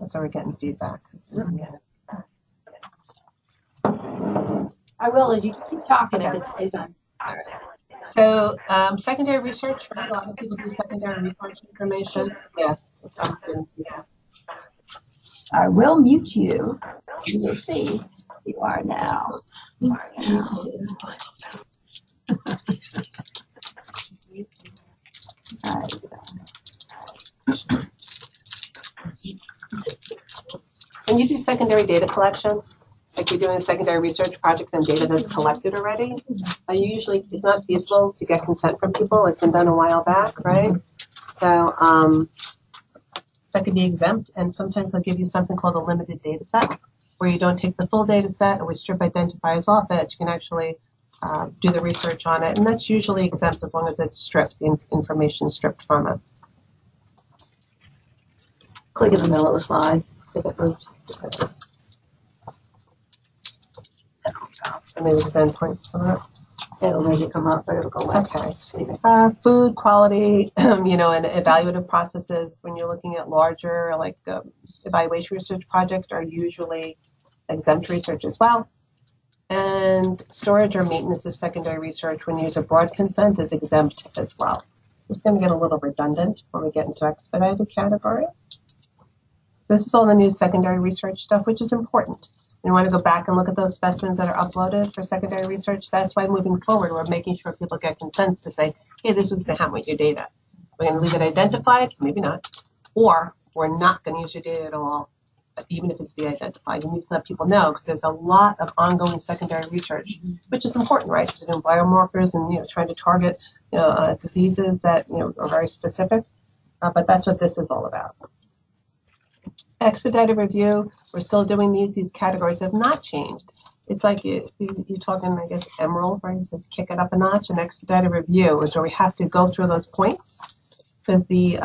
So we're getting feedback. I will, you can keep talking if it stays on. All right. So secondary research, right? A lot of people do secondary research information. Yeah. I will mute you. You will see. You are now. When you do secondary data collection, like you're doing a secondary research project on data that's collected already, usually it's not feasible to get consent from people. It's been done a while back, right? So that could be exempt, and sometimes they'll give you something called a limited data set, where you don't take the full data set and we strip identifiers off it. You can actually do the research on it, and that's usually exempt as long as it's stripped, the information stripped from it. Click in the middle of the slide. Get it moved. And maybe there's endpoints for that. It'll maybe come up, but it'll go away. Okay. Just leave it. Food quality, and evaluative processes when you're looking at larger, like evaluation research projects, are usually exempt research as well. And storage or maintenance of secondary research when used a broad consent is exempt as well. It's going to get a little redundant when we get into expedited categories. This is all the new secondary research stuff, which is important. You want to go back and look at those specimens that are uploaded for secondary research. That's why moving forward, we're making sure people get consents to say, hey, this was to happen with your data. We're going to leave it identified, maybe not, or we're not going to use your data at all, even if it's de-identified. You need to let people know because there's a lot of ongoing secondary research, which is important, right? Because doing biomarkers and trying to target diseases that are very specific. But that's what this is all about. Expedited review, we're still doing these categories have not changed. It's like you're talking, I guess, Emerald, right? It says kick it up a notch. And expedited review is where we have to go through those points because the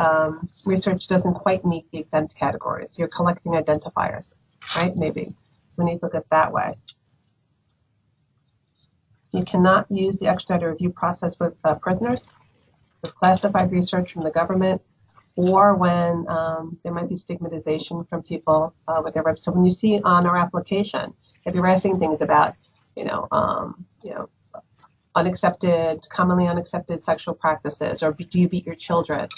research doesn't quite meet the exempt categories. You're collecting identifiers, right? Maybe. So we need to look at it that way. You cannot use the expedited review process with prisoners, with classified research from the government, or when there might be stigmatization from people with their reps. So when you see on our application, if you're asking things about, commonly unaccepted sexual practices, or do you beat your children,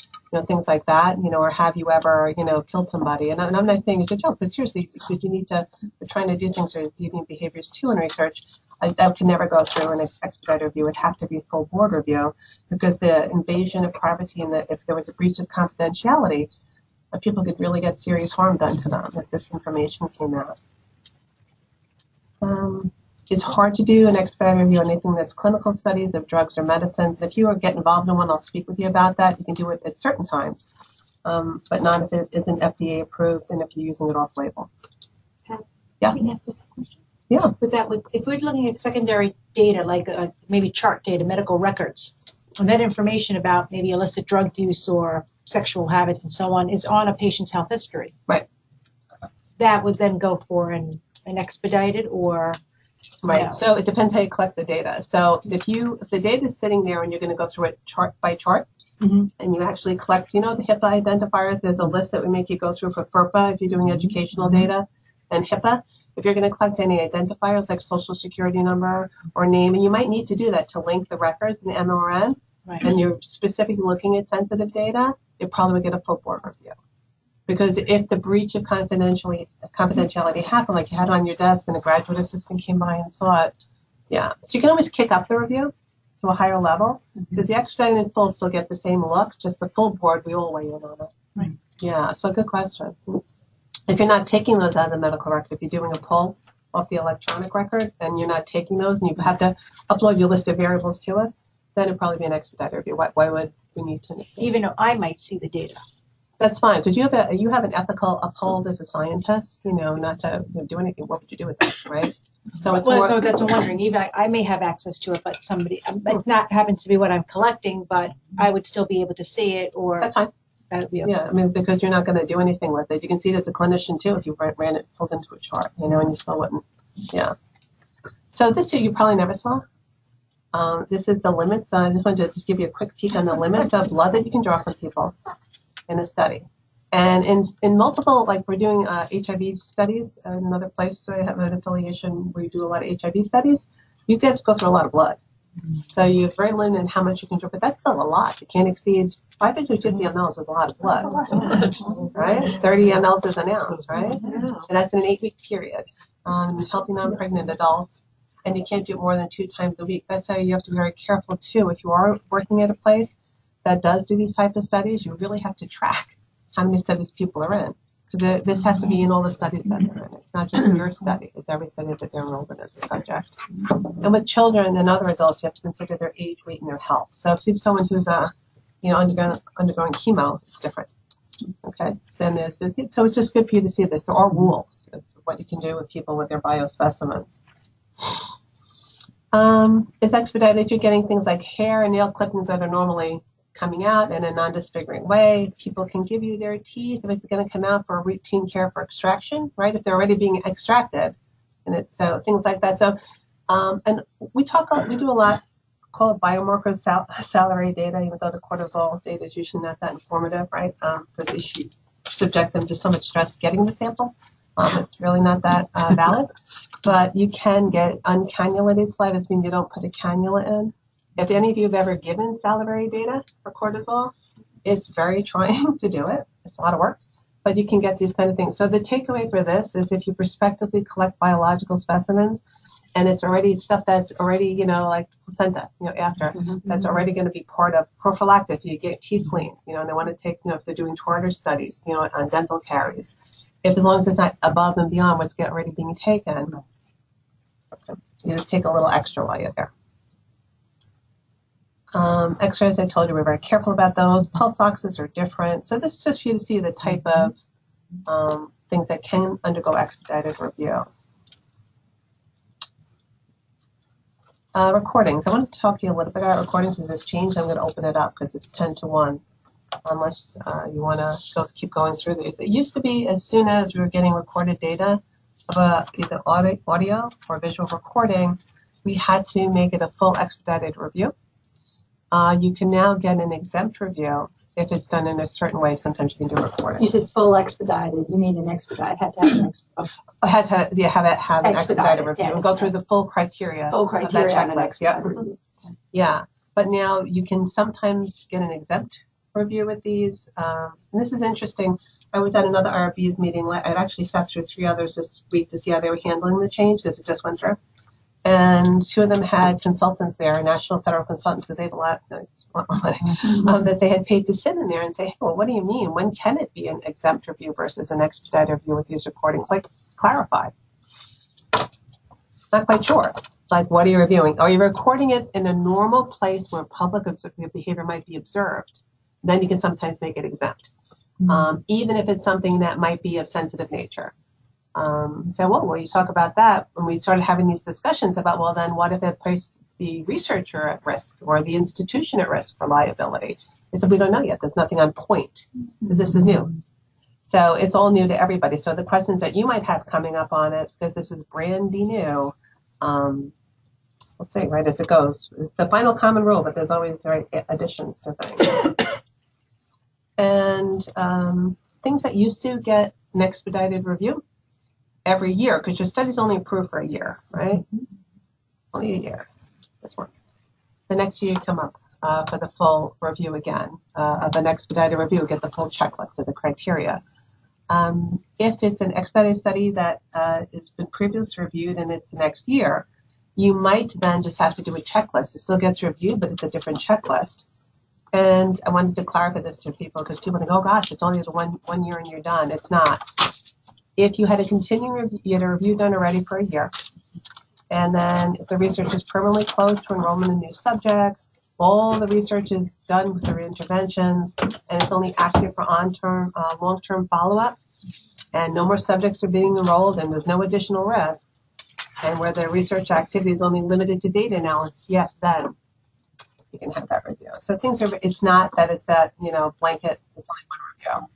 things like that, or have you ever, killed somebody? And I'm not saying it's a joke, but seriously, because we're trying to do things that are deviant behaviors too in research. That could never go through an expedited review. It would have to be a full board review because the invasion of privacy and if there was a breach of confidentiality, people could really get serious harm done to them if this information came out. It's hard to do an expedited review on anything that's clinical studies of drugs or medicines. And if you get involved in one, I'll speak with you about that. You can do it at certain times, but not if it isn't FDA approved and if you're using it off label. Yeah. Can I ask a question? Yeah. With that, if we're looking at secondary data, like maybe chart data, medical records, and that information about maybe illicit drug use or sexual habits and so on is on a patient's health history. Right. That would then go for an expedited or... Right. No. So it depends how you collect the data. So if the data is sitting there and you're going to go through it chart by chart, and you actually collect, the HIPAA identifiers, there's a list that we make you go through for FERPA if you're doing educational data, and HIPAA. If you're going to collect any identifiers like social security number or name, and you might need to do that to link the records in the MRN, right. And you're specifically looking at sensitive data, you probably would get a full board review. Because if the breach of confidentiality happened, like you had it on your desk and a graduate assistant came by and saw it, yeah. So you can always kick up the review to a higher level because the expedited and full still get the same look, just the full board, we all weigh in on it. Right. Yeah, so good question. If you're not taking those out of the medical record, if you're doing a pull off the electronic record and you're not taking those and you have to upload your list of variables to us, then it'd probably be an expedited review. Why would we need to? Even though I might see the data. That's fine, because you have an ethical uphold as a scientist, not to do anything. What would you do with that, right? So it's more. So that's what I'm wondering. Even I may have access to it, but somebody, it's not happens to be what I'm collecting, but I would still be able to see it, or that's fine. That would be okay. Yeah, because you're not going to do anything with it. You can see it as a clinician too if you ran it pulled into a chart, and you still wouldn't. Yeah. So this you probably never saw. This is the limits. I just wanted to just give you a quick peek on the limits of blood that you can draw from people in a study. And in multiple, like we're doing HIV studies in another place, so I have an affiliation where you do a lot of HIV studies. You guys go through a lot of blood. So you're very limited in how much you can draw, but that's still a lot. You can't exceed 550 mLs is a lot of blood, right? 30 mLs is an ounce, right? And that's in an 8-week period. Healthy non-pregnant adults, and you can't do it more than 2 times a week. That's how you have to be very careful too. If you are working at a place that does do these type of studies, you really have to track how many studies people are in. Because this has to be in all the studies that they're in. It's not just your study. It's every study that they're enrolled in as a subject. And with children and other adults, you have to consider their age, weight, and their health. So if you have someone who's undergoing chemo, it's different. Okay? So it's just good for you to see this. There are rules of what you can do with people with their biospecimens. It's expedited if you're getting things like hair and nail clippings that are normally coming out in a non-disfiguring way. People can give you their teeth if it's going to come out for routine care for extraction, right? If they're already being extracted, and it's so things like that. So, and we do a lot call it biomarker salivary data, even though the cortisol data is usually not that informative, right? Because you subject them to so much stress getting the sample. It's really not that valid. But you can get uncannulated saliva. This means you don't put a cannula in. If any of you have ever given salivary data for cortisol, it's very trying to do it. It's a lot of work. But you can get these kind of things. So the takeaway for this is if you prospectively collect biological specimens, and it's already stuff that's already, like placenta, after, that's already going to be part of prophylactic. You get teeth cleaned, and they want to take, if they're doing tartar studies, on dental caries. If as long as it's not above and beyond what's already being taken, you just take a little extra while you're there. X-rays, I told you we're very careful about those. Pulse oxes are different. So this is just for you to see the type of things that can undergo expedited review. Recordings. I want to talk to you a little bit about recordings. As this change, I'm going to open it up because it's 10 to 1. Unless you want to keep going through these. It used to be as soon as we were getting recorded data of either audio or visual recording, we had to make it a full expedited review. You can now get an exempt review if it's done in a certain way. Sometimes you can do recording. You said full expedited. You mean an expedite? Had to have an expedite. Had to have an expedited review and go through the full criteria. Full criteria of that on an checklist. expedited review. Yeah, but now you can sometimes get an exempt review with these. And this is interesting. I was at another IRB's meeting. I'd actually sat through 3 others this week to see how they were handling the change because it just went through. And 2 of them had consultants there, national federal consultants, because they have a lot more money, that they had paid to sit in there and say, hey, well, what do you mean? When can it be an exempt review versus an expedited review with these recordings? Like, clarify. Not quite sure. Like, what are you reviewing? Are you recording it in a normal place where public behavior might be observed? Then you can sometimes make it exempt, even if it's something that might be of sensitive nature. Well, you talk about that when we started having these discussions about, well, then what if it puts the researcher at risk or the institution at risk for liability? They said, we don't know yet. There's nothing on point because this is new. So it's all new to everybody. So the questions that you might have coming up on it, because this is brandy new, we'll see, right, as it goes. It's the final common rule, but there's always additions to things. And things that used to get an expedited review every year, because your study's only approved for a year, right? Only a year. This one. The next year you come up for the full review again of an expedited review, get the full checklist of the criteria. If it's an expedited study that has been previously reviewed and it's the next year, you might then just have to do a checklist. It still gets reviewed, but it's a different checklist. And I wanted to clarify this to people because people think, oh gosh, it's only one year and you're done. It's not. If you had a continuing review, you had a review done already for a year, and then if the research is permanently closed to enrollment in new subjects, all the research is done with the interventions, and it's only active for long-term follow-up, and no more subjects are being enrolled, and there's no additional risk, and where the research activity is only limited to data analysis, yes, then you can have that review. So things are, it's not that it's that, blanket, it's only one review.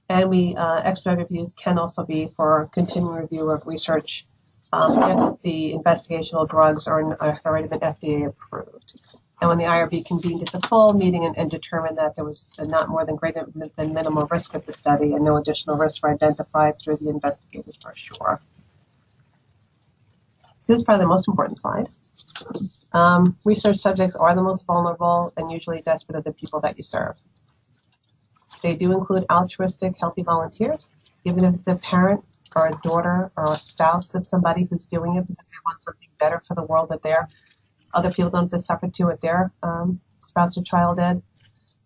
And expedited reviews can also be for continuing review of research if the investigational drugs have already been FDA approved. And when the IRB convened at the full meeting and determined that there was not more than greater than minimal risk of the study and no additional risks were identified through the investigators for sure. So this is probably the most important slide. Research subjects are the most vulnerable and usually desperate of the people that you serve. They do include altruistic, healthy volunteers, even if it's a parent or a daughter or a spouse of somebody who's doing it because they want something better for the world that other people don't have to suffer to what their spouse or child did.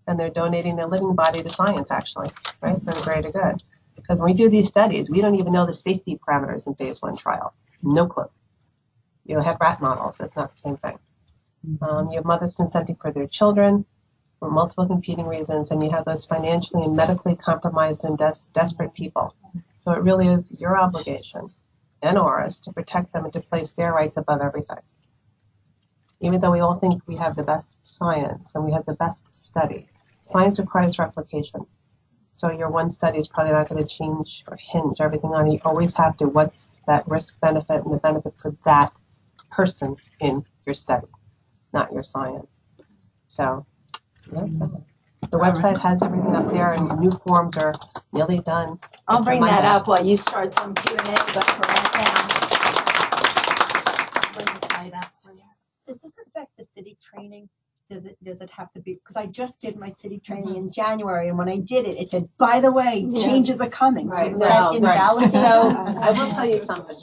And they're donating their living body to science, actually, right, for the greater good. Because when we do these studies, we don't even know the safety parameters in phase 1 trials. No clue. You have rat models. It's not the same thing. You have mothers consenting for their children for multiple competing reasons, and you have those financially and medically compromised and desperate people. So it really is your obligation and ours to protect them and to place their rights above everything. Even though we all think we have the best science and we have the best study, science requires replication. So your one study is probably not going to change or hinge everything on it. You always have to, what's that risk benefit and the benefit for that person in your study, not your science. So that's that. The website has everything up there, and new forms are nearly done. I'll bring Monday. that up while you start some Q&A, but for right now, I'll bring the site up for you. Does this affect the city training? Does it have to be? Because I just did my city training in January, and when I did it, it said, by the way, changes are coming. Right. Does that invalidate? So I will tell you something.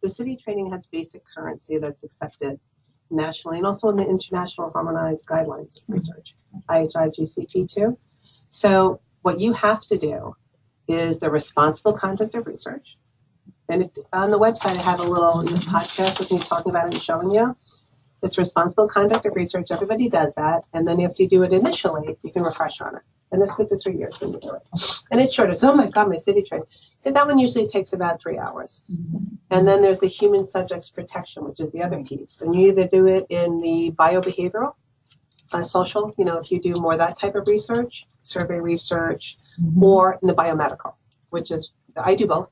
The city training has basic currency that's accepted nationally and also in the international harmonized guidelines of research, IHI GCP2. So what you have to do is the responsible conduct of research. And if, on the website, I have a little podcast with me talking about it and showing you. It's responsible conduct of research. Everybody does that. And then if you do it initially, you can refresh on it. And that's good for 3 years when you do it. And it's short. It's, oh my God, my city training. And that one usually takes about 3 hours. And then there's the human subjects protection, which is the other piece. And you either do it in the biobehavioral, social, if you do more that type of research, survey research, or in the biomedical, which is, I do both.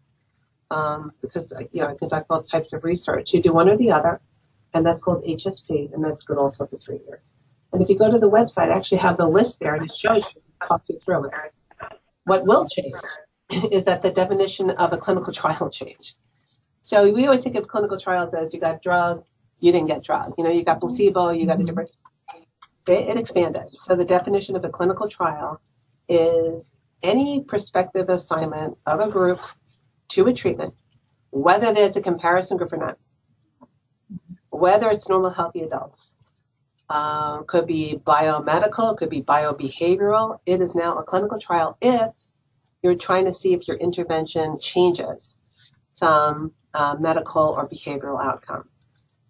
Because, I conduct both types of research. You do one or the other. And that's called HSP, and that's good also for 3 years. And if you go to the website, I actually have the list there, and it shows you, talk you through it. What will change is that the definition of a clinical trial changed. So we always think of clinical trials as you got drug, you didn't get drug. You got placebo, you got a different. It expanded. So the definition of a clinical trial is any prospective assignment of a group to a treatment, whether there's a comparison group or not. Whether it's normal healthy adults, could be biomedical, could be biobehavioral. It is now a clinical trial if you're trying to see if your intervention changes some medical or behavioral outcome.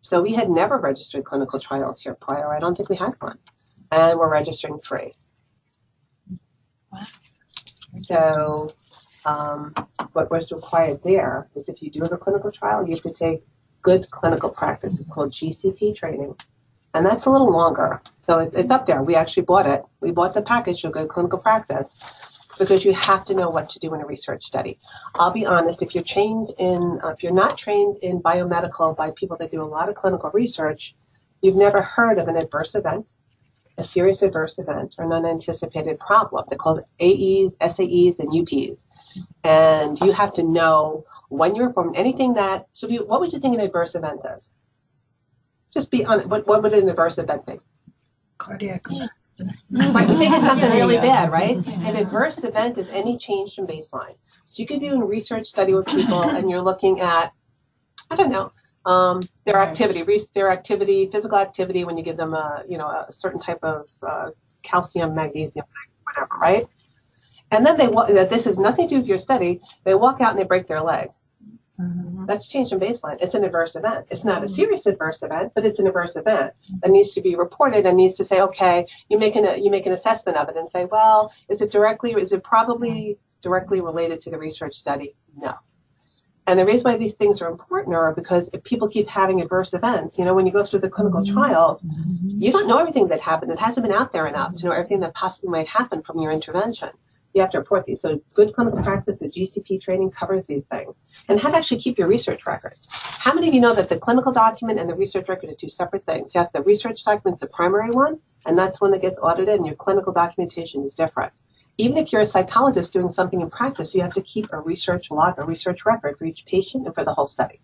So we had never registered clinical trials here prior. I don't think we had one. And we're registering 3. Wow. So what was required there is if you do have a clinical trial, you have to take good clinical practice. It's called GCP training. And that's a little longer. So it's up there. We actually bought it. We bought the package of good clinical practice because you have to know what to do in a research study. I'll be honest, if you're not trained in biomedical by people that do a lot of clinical research, you've never heard of an adverse event, a serious adverse event, or an unanticipated problem. They're called AEs, SAEs, and UPs. And you have to know when you're informed anything that, so what would you think an adverse event is? Just be on, what would an adverse event be? Cardiac arrest. Right, we think it's something really bad, right? An adverse event is any change from baseline. So you could do a research study with people and you're looking at, I don't know, their activity, physical activity when you give them a certain type of calcium, magnesium, whatever, right? And then this has nothing to do with your study. They walk out and they break their leg. That's change from baseline. It's an adverse event. It's not a serious adverse event, but it's an adverse event that needs to be reported and needs to say, okay, you make an assessment of it and say, well, is it probably directly related to the research study? No. And the reason why these things are important are because if people keep having adverse events, when you go through the clinical trials, you don't know everything that happened. It hasn't been out there enough to know everything that possibly might happen from your intervention. You have to report these. So good clinical practice, the GCP training covers these things. And how to actually keep your research records. How many of you know that the clinical document and the research record are 2 separate things? You have the research document's the primary one, and that's one that gets audited, and your clinical documentation is different. Even if you're a psychologist doing something in practice, you have to keep a research log, a research record for each patient and for the whole study.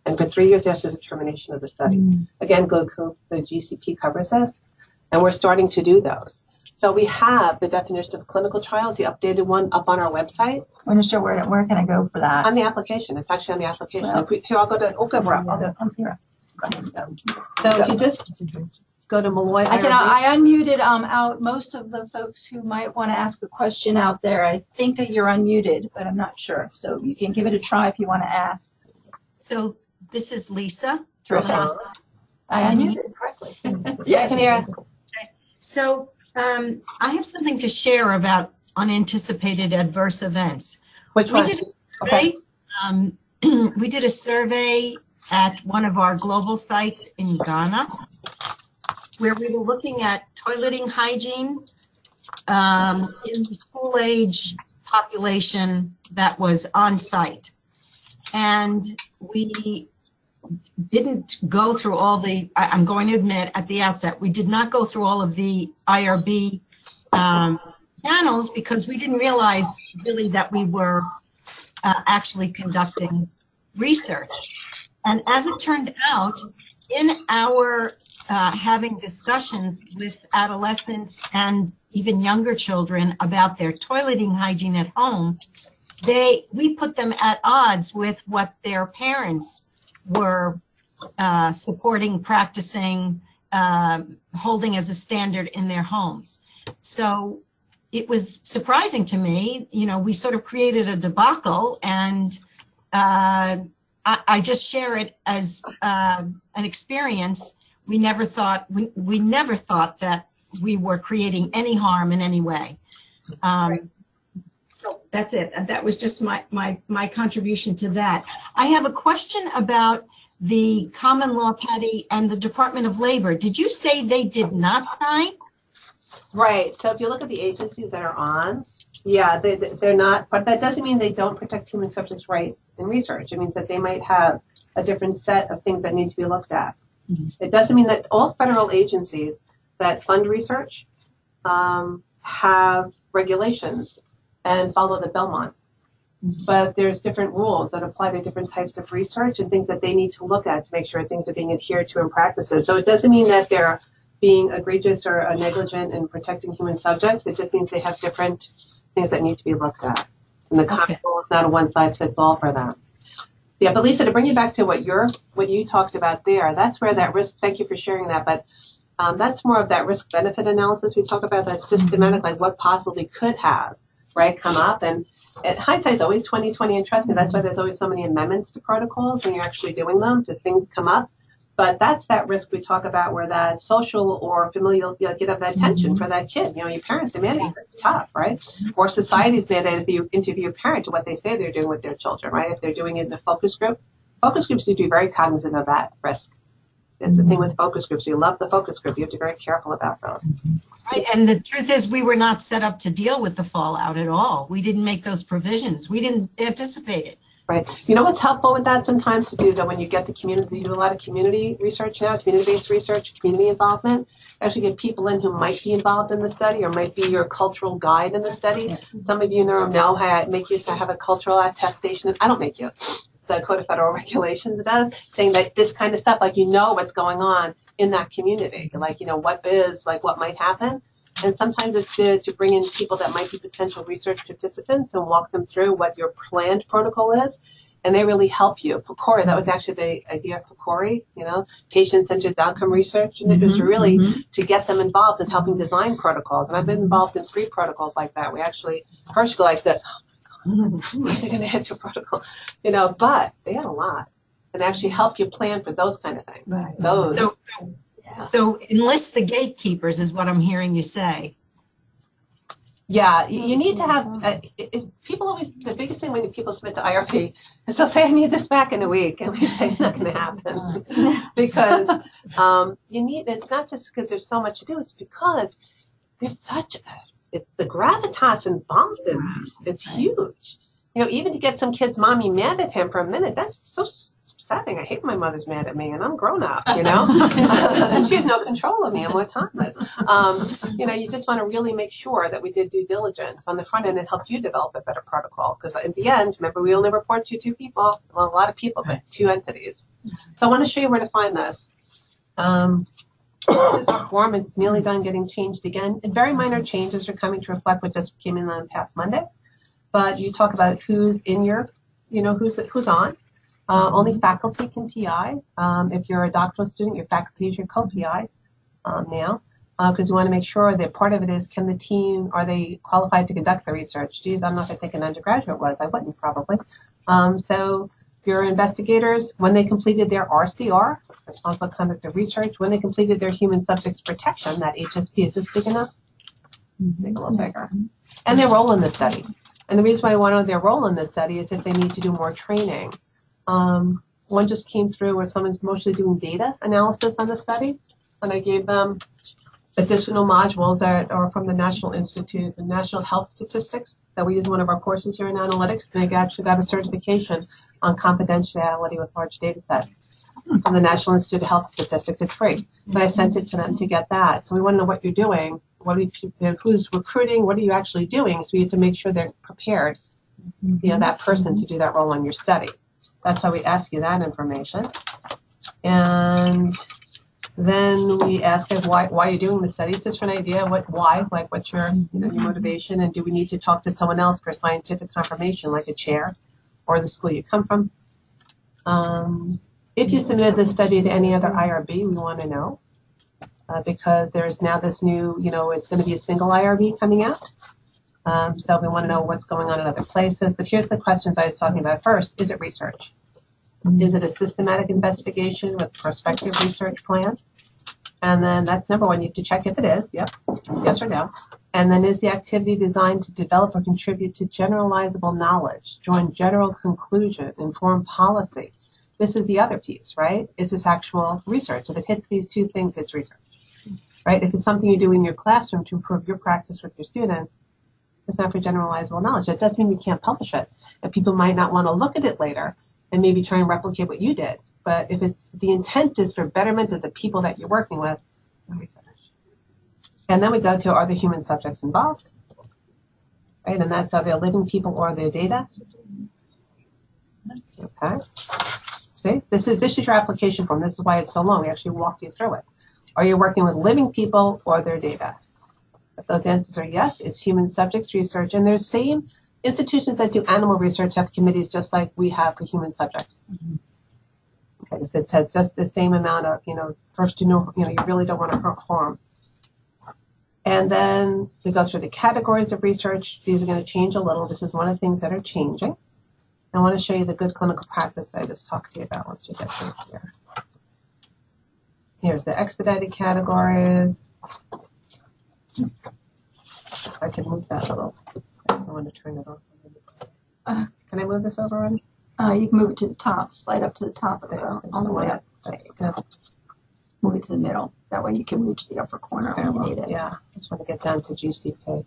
And for 3 years after the termination of the study. Again, the GCP covers this, and we're starting to do those. So we have the definition of clinical trials, the updated one up on our website. We're not sure where can I go for that? On the application. It's actually on the application. Well, Here, I'll go to, I'll do it. I'm here. So if you just go to Molloy. I unmuted out most of the folks who might want to ask a question out there. I think that you're unmuted, but I'm not sure. So you can give it a try if you want to ask. So this is Lisa. Terrific. I unmuted correctly. Yes. I can hear. So I have something to share about unanticipated adverse events. Which one? We did a survey at one of our global sites in Ghana, where we were looking at toileting hygiene in the school-age population that was on site. And we didn't go through all the, I'm going to admit at the outset, we did not go through all of the IRB channels because we didn't realize really that we were actually conducting research. And as it turned out, in our having discussions with adolescents and even younger children about their toileting hygiene at home, we put them at odds with what their parents were supporting, practicing, holding as a standard in their homes. So it was surprising to me, you know, we sort of created a debacle, and I just share it as an experience. We never thought that we were creating any harm in any way. So that's it. That was just my contribution to that. I have a question about the common law, Patty, and the Department of Labor. Did you say they did not sign? Right. So if you look at the agencies that are on, yeah, they're not, but that doesn't mean they don't protect human subjects' rights in research. It means that they might have a different set of things that need to be looked at. Mm-hmm. It doesn't mean that all federal agencies that fund research have regulations and follow the Belmont. But there's different rules that apply to different types of research and things that they need to look at to make sure things are being adhered to in practices. So it doesn't mean that they're being egregious or negligent in protecting human subjects. It just means they have different things that need to be looked at. And the common rule is not a one-size-fits-all for them. Yeah, but Lisa, to bring you back to what you talked about there, that's where that risk, thank you for sharing that, but that's more of that risk-benefit analysis we talk about, that systematic, like what possibly could have, right, come up. And hindsight's always 20/20, and trust me, that's why there's always so many amendments to protocols when you're actually doing them, because things come up. But that's that risk we talk about, where that social or familial, you know, get up that tension for that kid. You know, your parents are mandated. It's tough, right? Or society's mandated to interview a parent to what they say they're doing with their children, right? If they're doing it in a focus group, focus groups need to be very cognizant of that risk. It's the thing with focus groups. You love the focus group. You have to be very careful about those. Right, and the truth is we were not set up to deal with the fallout at all. We didn't make those provisions. We didn't anticipate it. Right. You know what's helpful with that sometimes to do, though, when you get the community, you do a lot of community research now, community-based research, community involvement. Actually get people in who might be involved in the study or might be your cultural guide in the study. Some of you in the room know how I make you to have a cultural attestation. I don't make you. The Code of Federal Regulations does, saying that this kind of stuff, like, you know what's going on in that community, like, you know, what might happen. And sometimes it's good to bring in people that might be potential research participants and walk them through what your planned protocol is. And they really help you. PCORI, that was actually the idea of PCORI, you know, patient-centered outcome research. And it was really to get them involved in helping design protocols. And I've been involved in 3 protocols like that. We actually first go like this. They're going to hit your protocol, you know, but they had a lot and actually help you plan for those kind of things. Right. Those. So enlist the gatekeepers is what I'm hearing you say. Yeah, you need to have, people always, the biggest thing when people submit to IRP is they'll say, I need this back in a week. And we say, it's not going to happen. Because it's not just because there's so much to do, it's because there's it's the gravitas involved in this. It's huge. You know, even to get some kid's mommy mad at him for a minute, that's so upsetting. I hate my mother's mad at me, and I'm grown up, you know. She has no control of me. I'm autonomous. You know, you just want to really make sure that we did due diligence on the front end and help you develop a better protocol. Because in the end, remember, we only report to 2 people. Well, a lot of people, but 2 entities. So I want to show you where to find this. This is our form. It's nearly done getting changed again. And very minor changes are coming to reflect what just came in on past Monday. But you talk about who's in your, you know, who's on. Only faculty can PI. If you're a doctoral student, your faculty is your co-PI now. Because we want to make sure that part of it is, can the team, are they qualified to conduct the research? Geez, I don't know if I think an undergraduate was. I wouldn't probably. So your investigators, when they completed their RCR, responsible conduct of research, when they completed their human subjects protection, that HSP, is this big enough? Make a little bigger. And their role in the study. And the reason why I wanted their role in this study is if they need to do more training. One just came through where someone's mostly doing data analysis on the study. And I gave them additional modules that are from the National Institute, the National Health Statistics, that we use in one of our courses here in analytics. And they actually got a certification on confidentiality with large data sets. from the National Institute of Health Statistics. It's free, but I sent it to them to get that. So we want to know what you're doing, who's recruiting, what are you actually doing. So we have to make sure they're prepared, that person to do that role on your study. That's why we ask you that information. And then we ask why you're doing the studies, just for an idea what's your your motivation, and do we need to talk to someone else for scientific confirmation, like a chair or the school you come from. If you submitted this study to any other IRB, we want to know, because there's now this new, it's going to be a single IRB coming out. So we want to know what's going on in other places. But here's the questions I was talking about first. Is it research? Is it a systematic investigation with prospective research plan? And then that's number one. You have to check if it is. Yep. Yes or no. And then is the activity designed to develop or contribute to generalizable knowledge, join general conclusion, inform policy? This is the other piece, right? Is this actual research? If it hits these two things, it's research, right? If it's something you do in your classroom to improve your practice with your students, it's not for generalizable knowledge. That doesn't mean you can't publish it. And people might not want to look at it later and maybe try and replicate what you did. But if it's the intent is for betterment of the people that you're working with, research. And then we go to, are the human subjects involved? Right, and that's are they living people or their data? Okay. See, this is your application form. This is why it's so long. We actually walk you through it. Are you working with living people or their data? If those answers are yes, it's human subjects research. And there's same institutions that do animal research have committees just like we have for human subjects. Okay, so it has just the same amount of, first you really don't want to harm. And then we go through the categories of research. These are going to change a little. This is one of the things that are changing. I want to show you the good clinical practice that I just talked to you about once you get through here. Here's the expedited categories. I can move that a little. I just don't want to turn it off. Can I move this over already? You can move it to the top, slide up to the top of it, on the way up. That's good. Move it to the middle. That way you can reach the upper corner when you need it. Yeah, I just want to get down to GCP,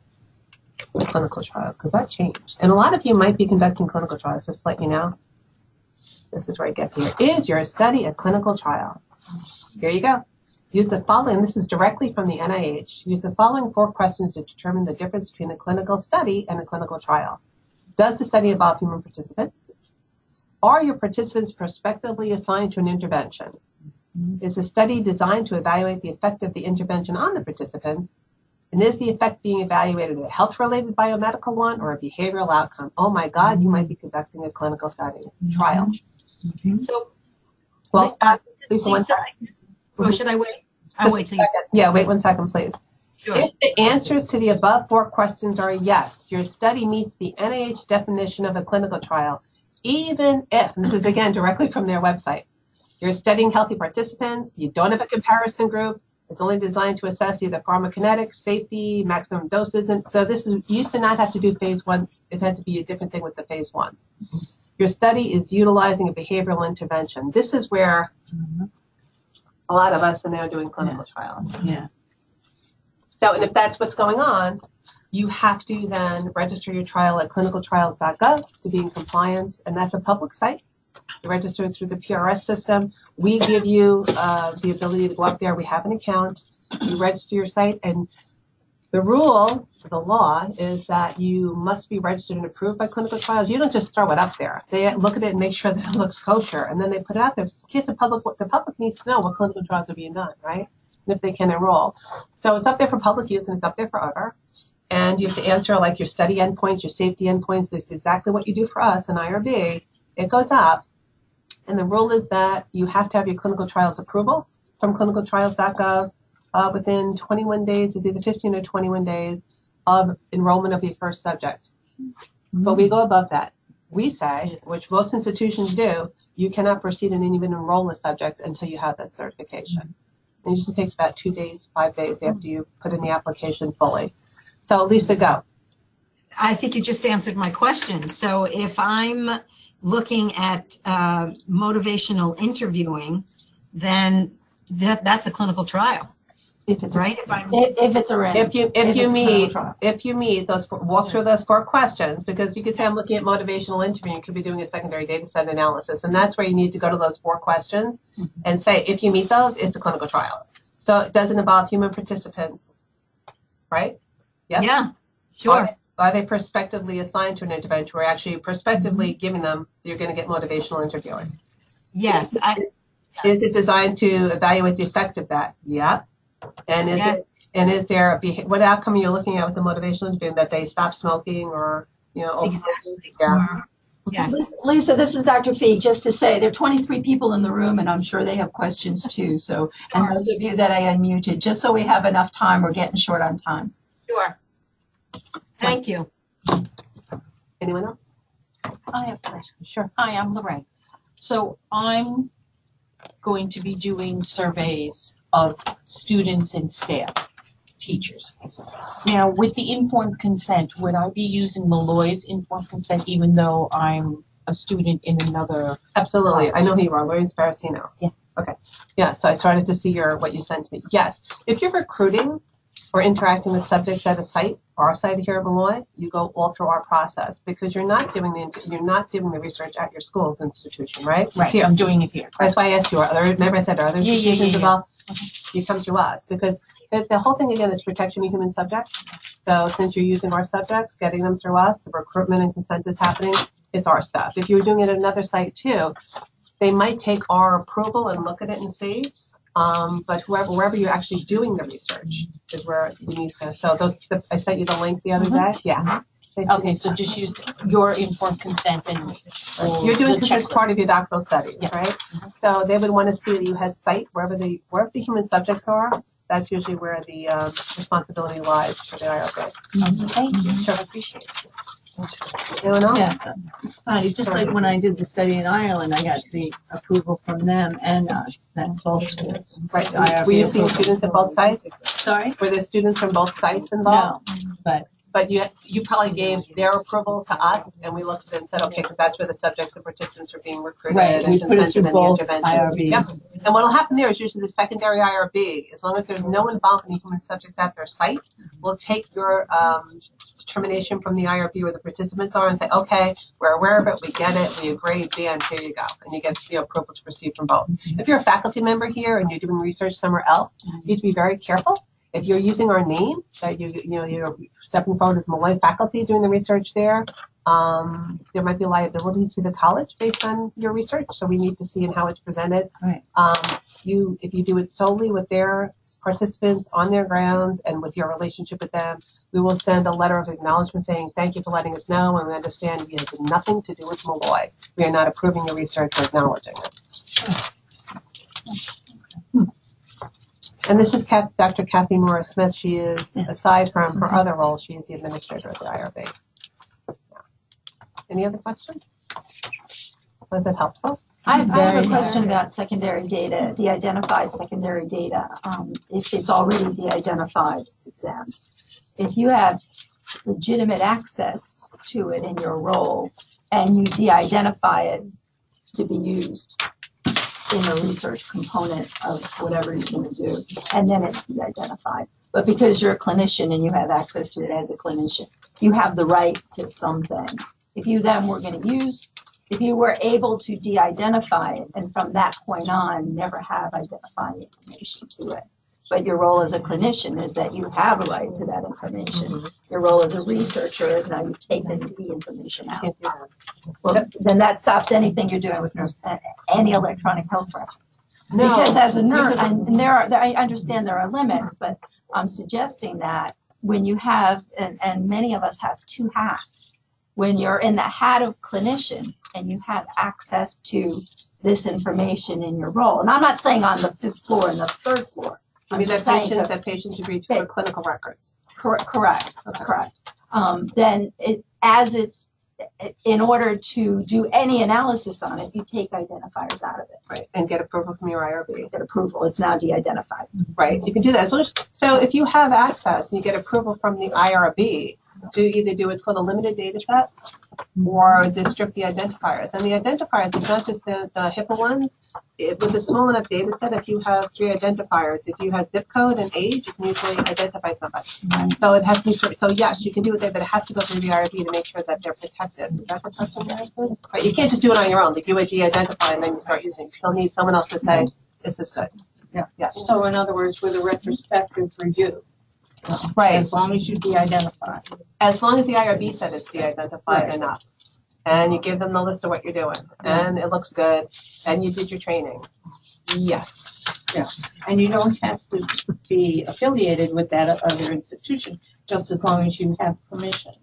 clinical trials, because that changed. And a lot of you might be conducting clinical trials, just to let you know. This is where I get to here. Is your study a clinical trial? Here you go. Use the following, this is directly from the NIH. Use the following 4 questions to determine the difference between a clinical study and a clinical trial. Does the study involve human participants? Are your participants prospectively assigned to an intervention? Is the study designed to evaluate the effect of the intervention on the participants? And is the effect being evaluated a health-related biomedical one or a behavioral outcome? Oh my God, you might be conducting a clinical study, trial. So, Well, Lisa, one second. Oh, should I wait? I'll wait till you. Yeah, wait 1 second, please. Sure. If the answers to the above 4 questions are yes, your study meets the NIH definition of a clinical trial, even if, and this is again directly from their website, you're studying healthy participants, you don't have a comparison group, it's only designed to assess either pharmacokinetics, safety, maximum doses, and so this is used to not have to do phase 1, it had to be a different thing with the phase 1s. Your study is utilizing a behavioral intervention. This is where a lot of us are now doing clinical trials. Yeah. So, and if that's what's going on, you have to then register your trial at clinicaltrials.gov to be in compliance, and that's a public site. You register through the PRS system. We give you the ability to go up there. We have an account. You register your site, and the rule, the law, is that you must be registered and approved by clinical trials. You don't just throw it up there. They look at it and make sure that it looks kosher, and then they put it out there in case the public needs to know what clinical trials are being done, right? And if they can enroll. So it's up there for public use, and it's up there forever. And you have to answer like your study endpoints, your safety endpoints. It's exactly what you do for us in IRB. It goes up. And the rule is that you have to have your clinical trials approval from clinicaltrials.gov within 21 days. It's either 15 or 21 days of enrollment of your first subject. But we go above that. We say, which most institutions do, you cannot proceed and even enroll a subject until you have that certification. It usually takes about 2 days, 5 days after you put in the application fully. So Lisa, go. I think you just answered my question. So if I'm looking at motivational interviewing, then that's a clinical trial. If it's right? if it's a random. If you it's a clinical trial. walk through those 4 questions, because you could say I'm looking at motivational interviewing, you could be doing a secondary data set analysis, and that's where you need to go to those 4 questions and say if you meet those, it's a clinical trial. So it doesn't involve human participants, right? Yes? Yeah, sure. Are they prospectively assigned to an intervention? We're actually prospectively giving them, you're going to get motivational interviewing. Yes. Is it designed to evaluate the effect of that? Yeah. And is there what outcome are you looking at with the motivational interview? That they stop smoking or Exactly. Yeah. Yes. Lisa, this is Dr. Fee. Just to say, there are 23 people in the room, and I'm sure they have questions too. So, and those of you that I unmuted, just so we have enough time, we're getting short on time. Sure. Thank you. Anyone else? I have a question. Sure. Hi, I'm Lorraine. So I'm going to be doing surveys of students and staff, teachers. Now, with the informed consent, would I be using Molloy's informed consent even though I'm a student in another? Absolutely. I know who you are, Lauren Sparacino. Yeah. Okay. Yeah, so I started to see what you sent me. Yes. If you're recruiting or interacting with subjects at a site, our site here at Molloy, you go all through our process because you're not doing the research at your school's institution, right? Right. Here. I'm doing it here. That's why I asked you. Remember I said are other institutions Yeah. involved? You come through us because the whole thing again is protection of human subjects. So since you're using our subjects, getting them through us, the recruitment and consent is happening. It's our stuff. If you were doing it at another site too, they might take our approval and look at it and see. But wherever you're actually doing the research is where we need to. So I sent you the link the other day. Yeah. Okay, so just use your informed consent and you're doing the because it's checklist. part of your doctoral studies, Yes. right? So they would want to see that you have site wherever the human subjects are. That's usually where the responsibility lies for the IRB. Thank you. Sure. I appreciate it. Anyone else? Yeah, Patty, just like when I did the study in Ireland, I got the approval from them and us, that both schools. Right. IRB Were you seeing approval. students at both sites? Sorry? Were there students from both sites involved? No, But you probably gave their approval to us, and we looked at it and said, okay, because that's where the subjects and participants are being recruited Right, and we put it consented through in the both intervention. IRBs. Yep. And what will happen there is usually the secondary IRB, as long as there's no involvement in human subjects at their site, will take your determination from the IRB where the participants are and say, okay, we're aware of it, we get it, we agree, Dan, here you go. And you get approval to proceed from both. If you're a faculty member here and you're doing research somewhere else, you need to be very careful. If you're using our name, that you're stepping forward as Molloy faculty doing the research there might be liability to the college based on your research. So we need to see how it's presented. Right. If you do it solely with their participants on their grounds and with your relationship with them, we will send a letter of acknowledgement saying thank you for letting us know, and we understand you have nothing to do with Molloy. We are not approving your research or acknowledging it. And this is Dr. Kathy Morris-Smith. She is, aside from her other role, she is the administrator of the IRB. Any other questions? Was that helpful? I have a question about secondary data, de-identified secondary data. If it's already de-identified, it's exempt. If you have legitimate access to it in your role and you de-identify it to be used in a research component of whatever you're going to do, and then it's de-identified. But because you're a clinician and you have access to it as a clinician, you have the right to some things. If you then were going to use, if you were able to de-identify it, and from that point on, never have identifying information to it. But your role as a clinician is that you have a right to that information. Your role as a researcher is now you take the information out. Well, then that stops anything you're doing with any electronic health records. No. Because as a nurse, and I understand there are limits, but I'm suggesting that when you have, and many of us have two hats, when you're in the hat of clinician and you have access to this information in your role, and I'm not saying on the 5th floor and the 3rd floor. I mean, that patients agree to for clinical records. Correct. Then in order to do any analysis on it, you take identifiers out of it. Right, and get approval from your IRB. Get approval. It's now de-identified. Right, you can do that. So if you have access and you get approval from the IRB, to either do what's called a limited data set or restrict the identifiers. And the identifiers, it's not just the HIPAA ones. With a small enough data set, if you have 3 identifiers, if you have zip code and age, you can usually identify somebody. So it has to be, so yes, you can do it there, but it has to go through the IRB to make sure that they're protected. Is that the question you're asking? Right, you can't just do it on your own. Like you would de-identify and then you start using it. You still need someone else to say, this is good. Yeah. Yes. So in other words, with a retrospective review, Right. as long as you de-identify. As long as the IRB said it's de-identified enough. And you give them the list of what you're doing. And it looks good. And you did your training. Yes. Yeah. And you don't have to be affiliated with that other institution, just as long as you have permission.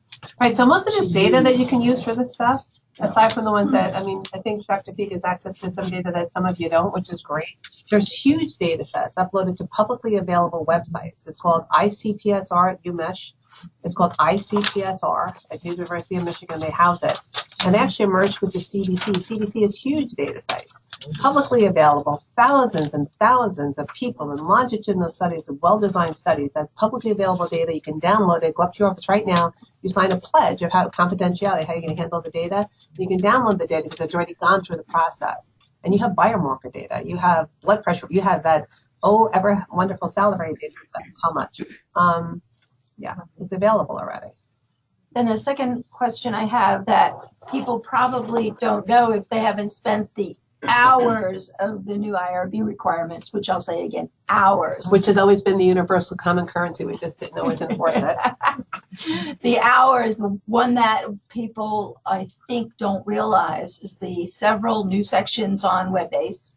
Right. So most of this data that you can use for this stuff, aside from the ones that, I mean, I think Dr. Peak has access to some data that some of you don't, which is great. There's huge data sets uploaded to publicly available websites. It's called ICPSR at UMich. It's called ICPSR at University of Michigan. They house it. And they actually merged with the CDC. CDC has huge data sites, publicly available, thousands and thousands of people in longitudinal studies of well-designed studies. That's publicly available data. You can download it, go up to your office right now. You sign a pledge of how confidentiality, how you're going to handle the data. You can download the data because it's already gone through the process. And you have biomarker data. You have blood pressure. You have that, ever wonderful salivary data. That's how much. Yeah, it's available already. Then the second question I have that people probably don't know if they haven't spent the hours of the new IRB requirements, which I'll say again, hours. Which has always been the universal common currency. We just didn't always enforce it. The hours, the one that people, I think, don't realize is the several new sections on web-based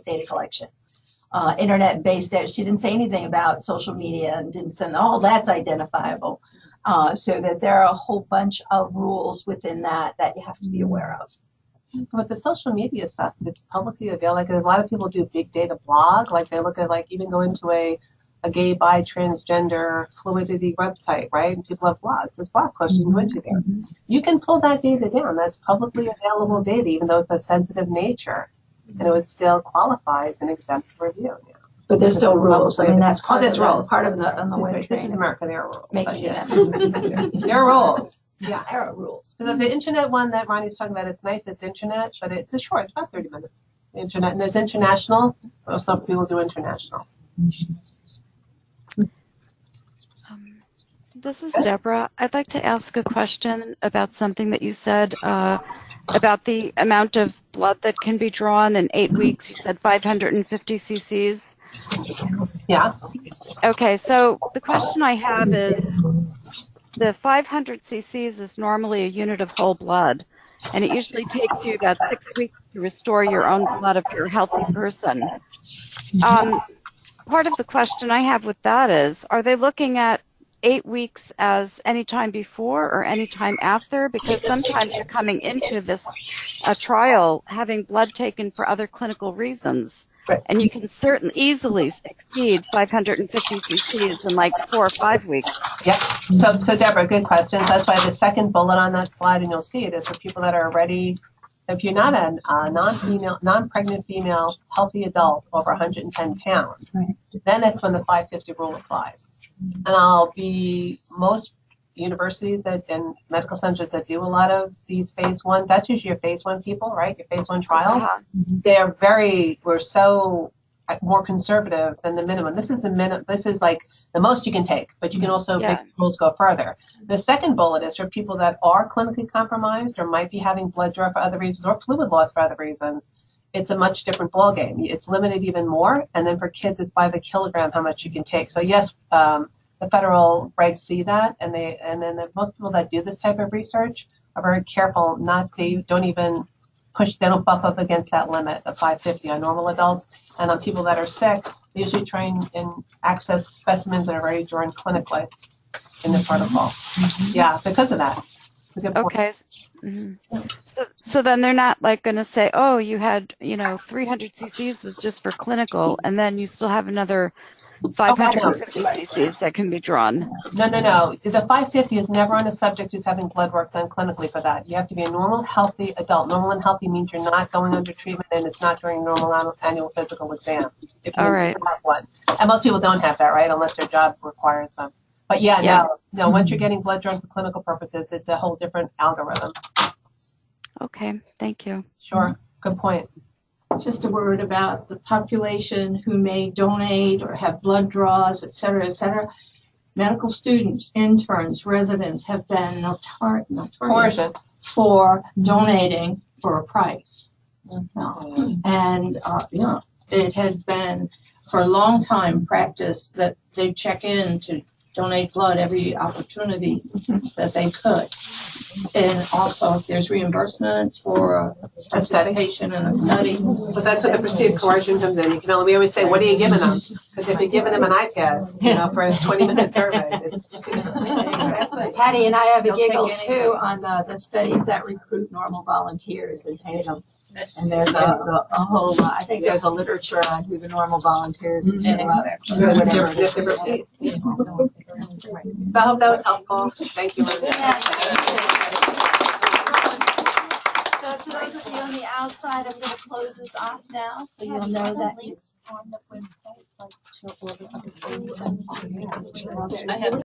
data collection. Internet-based data. She didn't say anything about social media and didn't send, that's identifiable. So that there are a whole bunch of rules within that you have to be aware of. With the social media stuff, it's publicly available. Like a lot of people do big data blog. Like they look at, like, even go into a gay, bi, transgender fluidity website, right? And people have blogs. There's blog posts you can go into there. You can pull that data down. That's publicly available data, even though it's of sensitive nature. And it would still qualify as an exempt review. Yeah. But there's still rules. I mean, that's part of rules. Part of the way. This is America. There are rules. Making it. There are rules. Yeah, there are rules. So the internet one that Ronnie's talking about, it's nice. It's internet, but it's a short. It's about 30 minutes. The internet, and there's international. Well, some people do international. This is Deborah. I'd like to ask a question about something that you said about the amount of blood that can be drawn in 8 weeks. You said 550 cc's. Yeah. Okay, so the question I have is, the 500 cc's is normally a unit of whole blood, and it usually takes you about 6 weeks to restore your own blood if you're a healthy person. Part of the question I have with that is, are they looking at 8 weeks as any time before or any time after? Because sometimes you're coming into this trial having blood taken for other clinical reasons. Right. And you can certainly easily exceed 550 cc's in like 4 or 5 weeks. Yep. So Deborah, good question. So that's why the second bullet on that slide, and you'll see it, is for people that are already, if you're not a non-pregnant female, healthy adult over 110 pounds, then that's when the 550 rule applies. And most universities and medical centers that do a lot of these phase 1, that's usually your phase 1 people, right? Your phase 1 trials. We're so more conservative than the minimum. This is the minimum. This is like the most you can take, but you can also make rules go further. The second bullet is for people that are clinically compromised or might be having blood draw for other reasons or fluid loss for other reasons. It's a much different ballgame. It's limited even more. And then for kids, it's by the kilogram how much you can take. So yes, the federal regs see that, and then most people that do this type of research are very careful they don't bump up against that limit of 550 on normal adults. And on people that are sick, they usually try and access specimens that are already drawn clinically in the protocol. Yeah, because of that. It's a good point. Okay. So then they're not like going to say, oh, you had 300 cc's was just for clinical, and then you still have another 550 cc's that can be drawn. No. The 550 is never on a subject who's having blood work done clinically for that. You have to be a normal, healthy adult. Normal and healthy means you're not going under treatment, and it's not during normal annual physical exam. If you All right. have one. And most people don't have that, right, unless their job requires them. But yeah, Yeah. no, once you're getting blood drawn for clinical purposes, it's a whole different algorithm. Okay, thank you. Sure, good point. Just a word about the population who may donate or have blood draws, et cetera, et cetera. Medical students, interns, residents have been notorious Coercion. for donating for a price. And, it had been for a long time practice that they check in to donate blood every opportunity that they could. And also if there's reimbursement for A study. participation in a study. But that's what the perceived coercion comes in. We always say, what are you giving them? Because if you're giving them an iPad, for a 20-minute survey, it's Exactly. Patty and I have a giggle too on the studies that recruit normal volunteers and pay them. And there's a whole, I think there's a literature on who the normal volunteers are. So I hope that was helpful. Thank you. So to those of you on the outside, I'm going to close this off now, so you'll know that it's on the website. Like, show all the other training. I have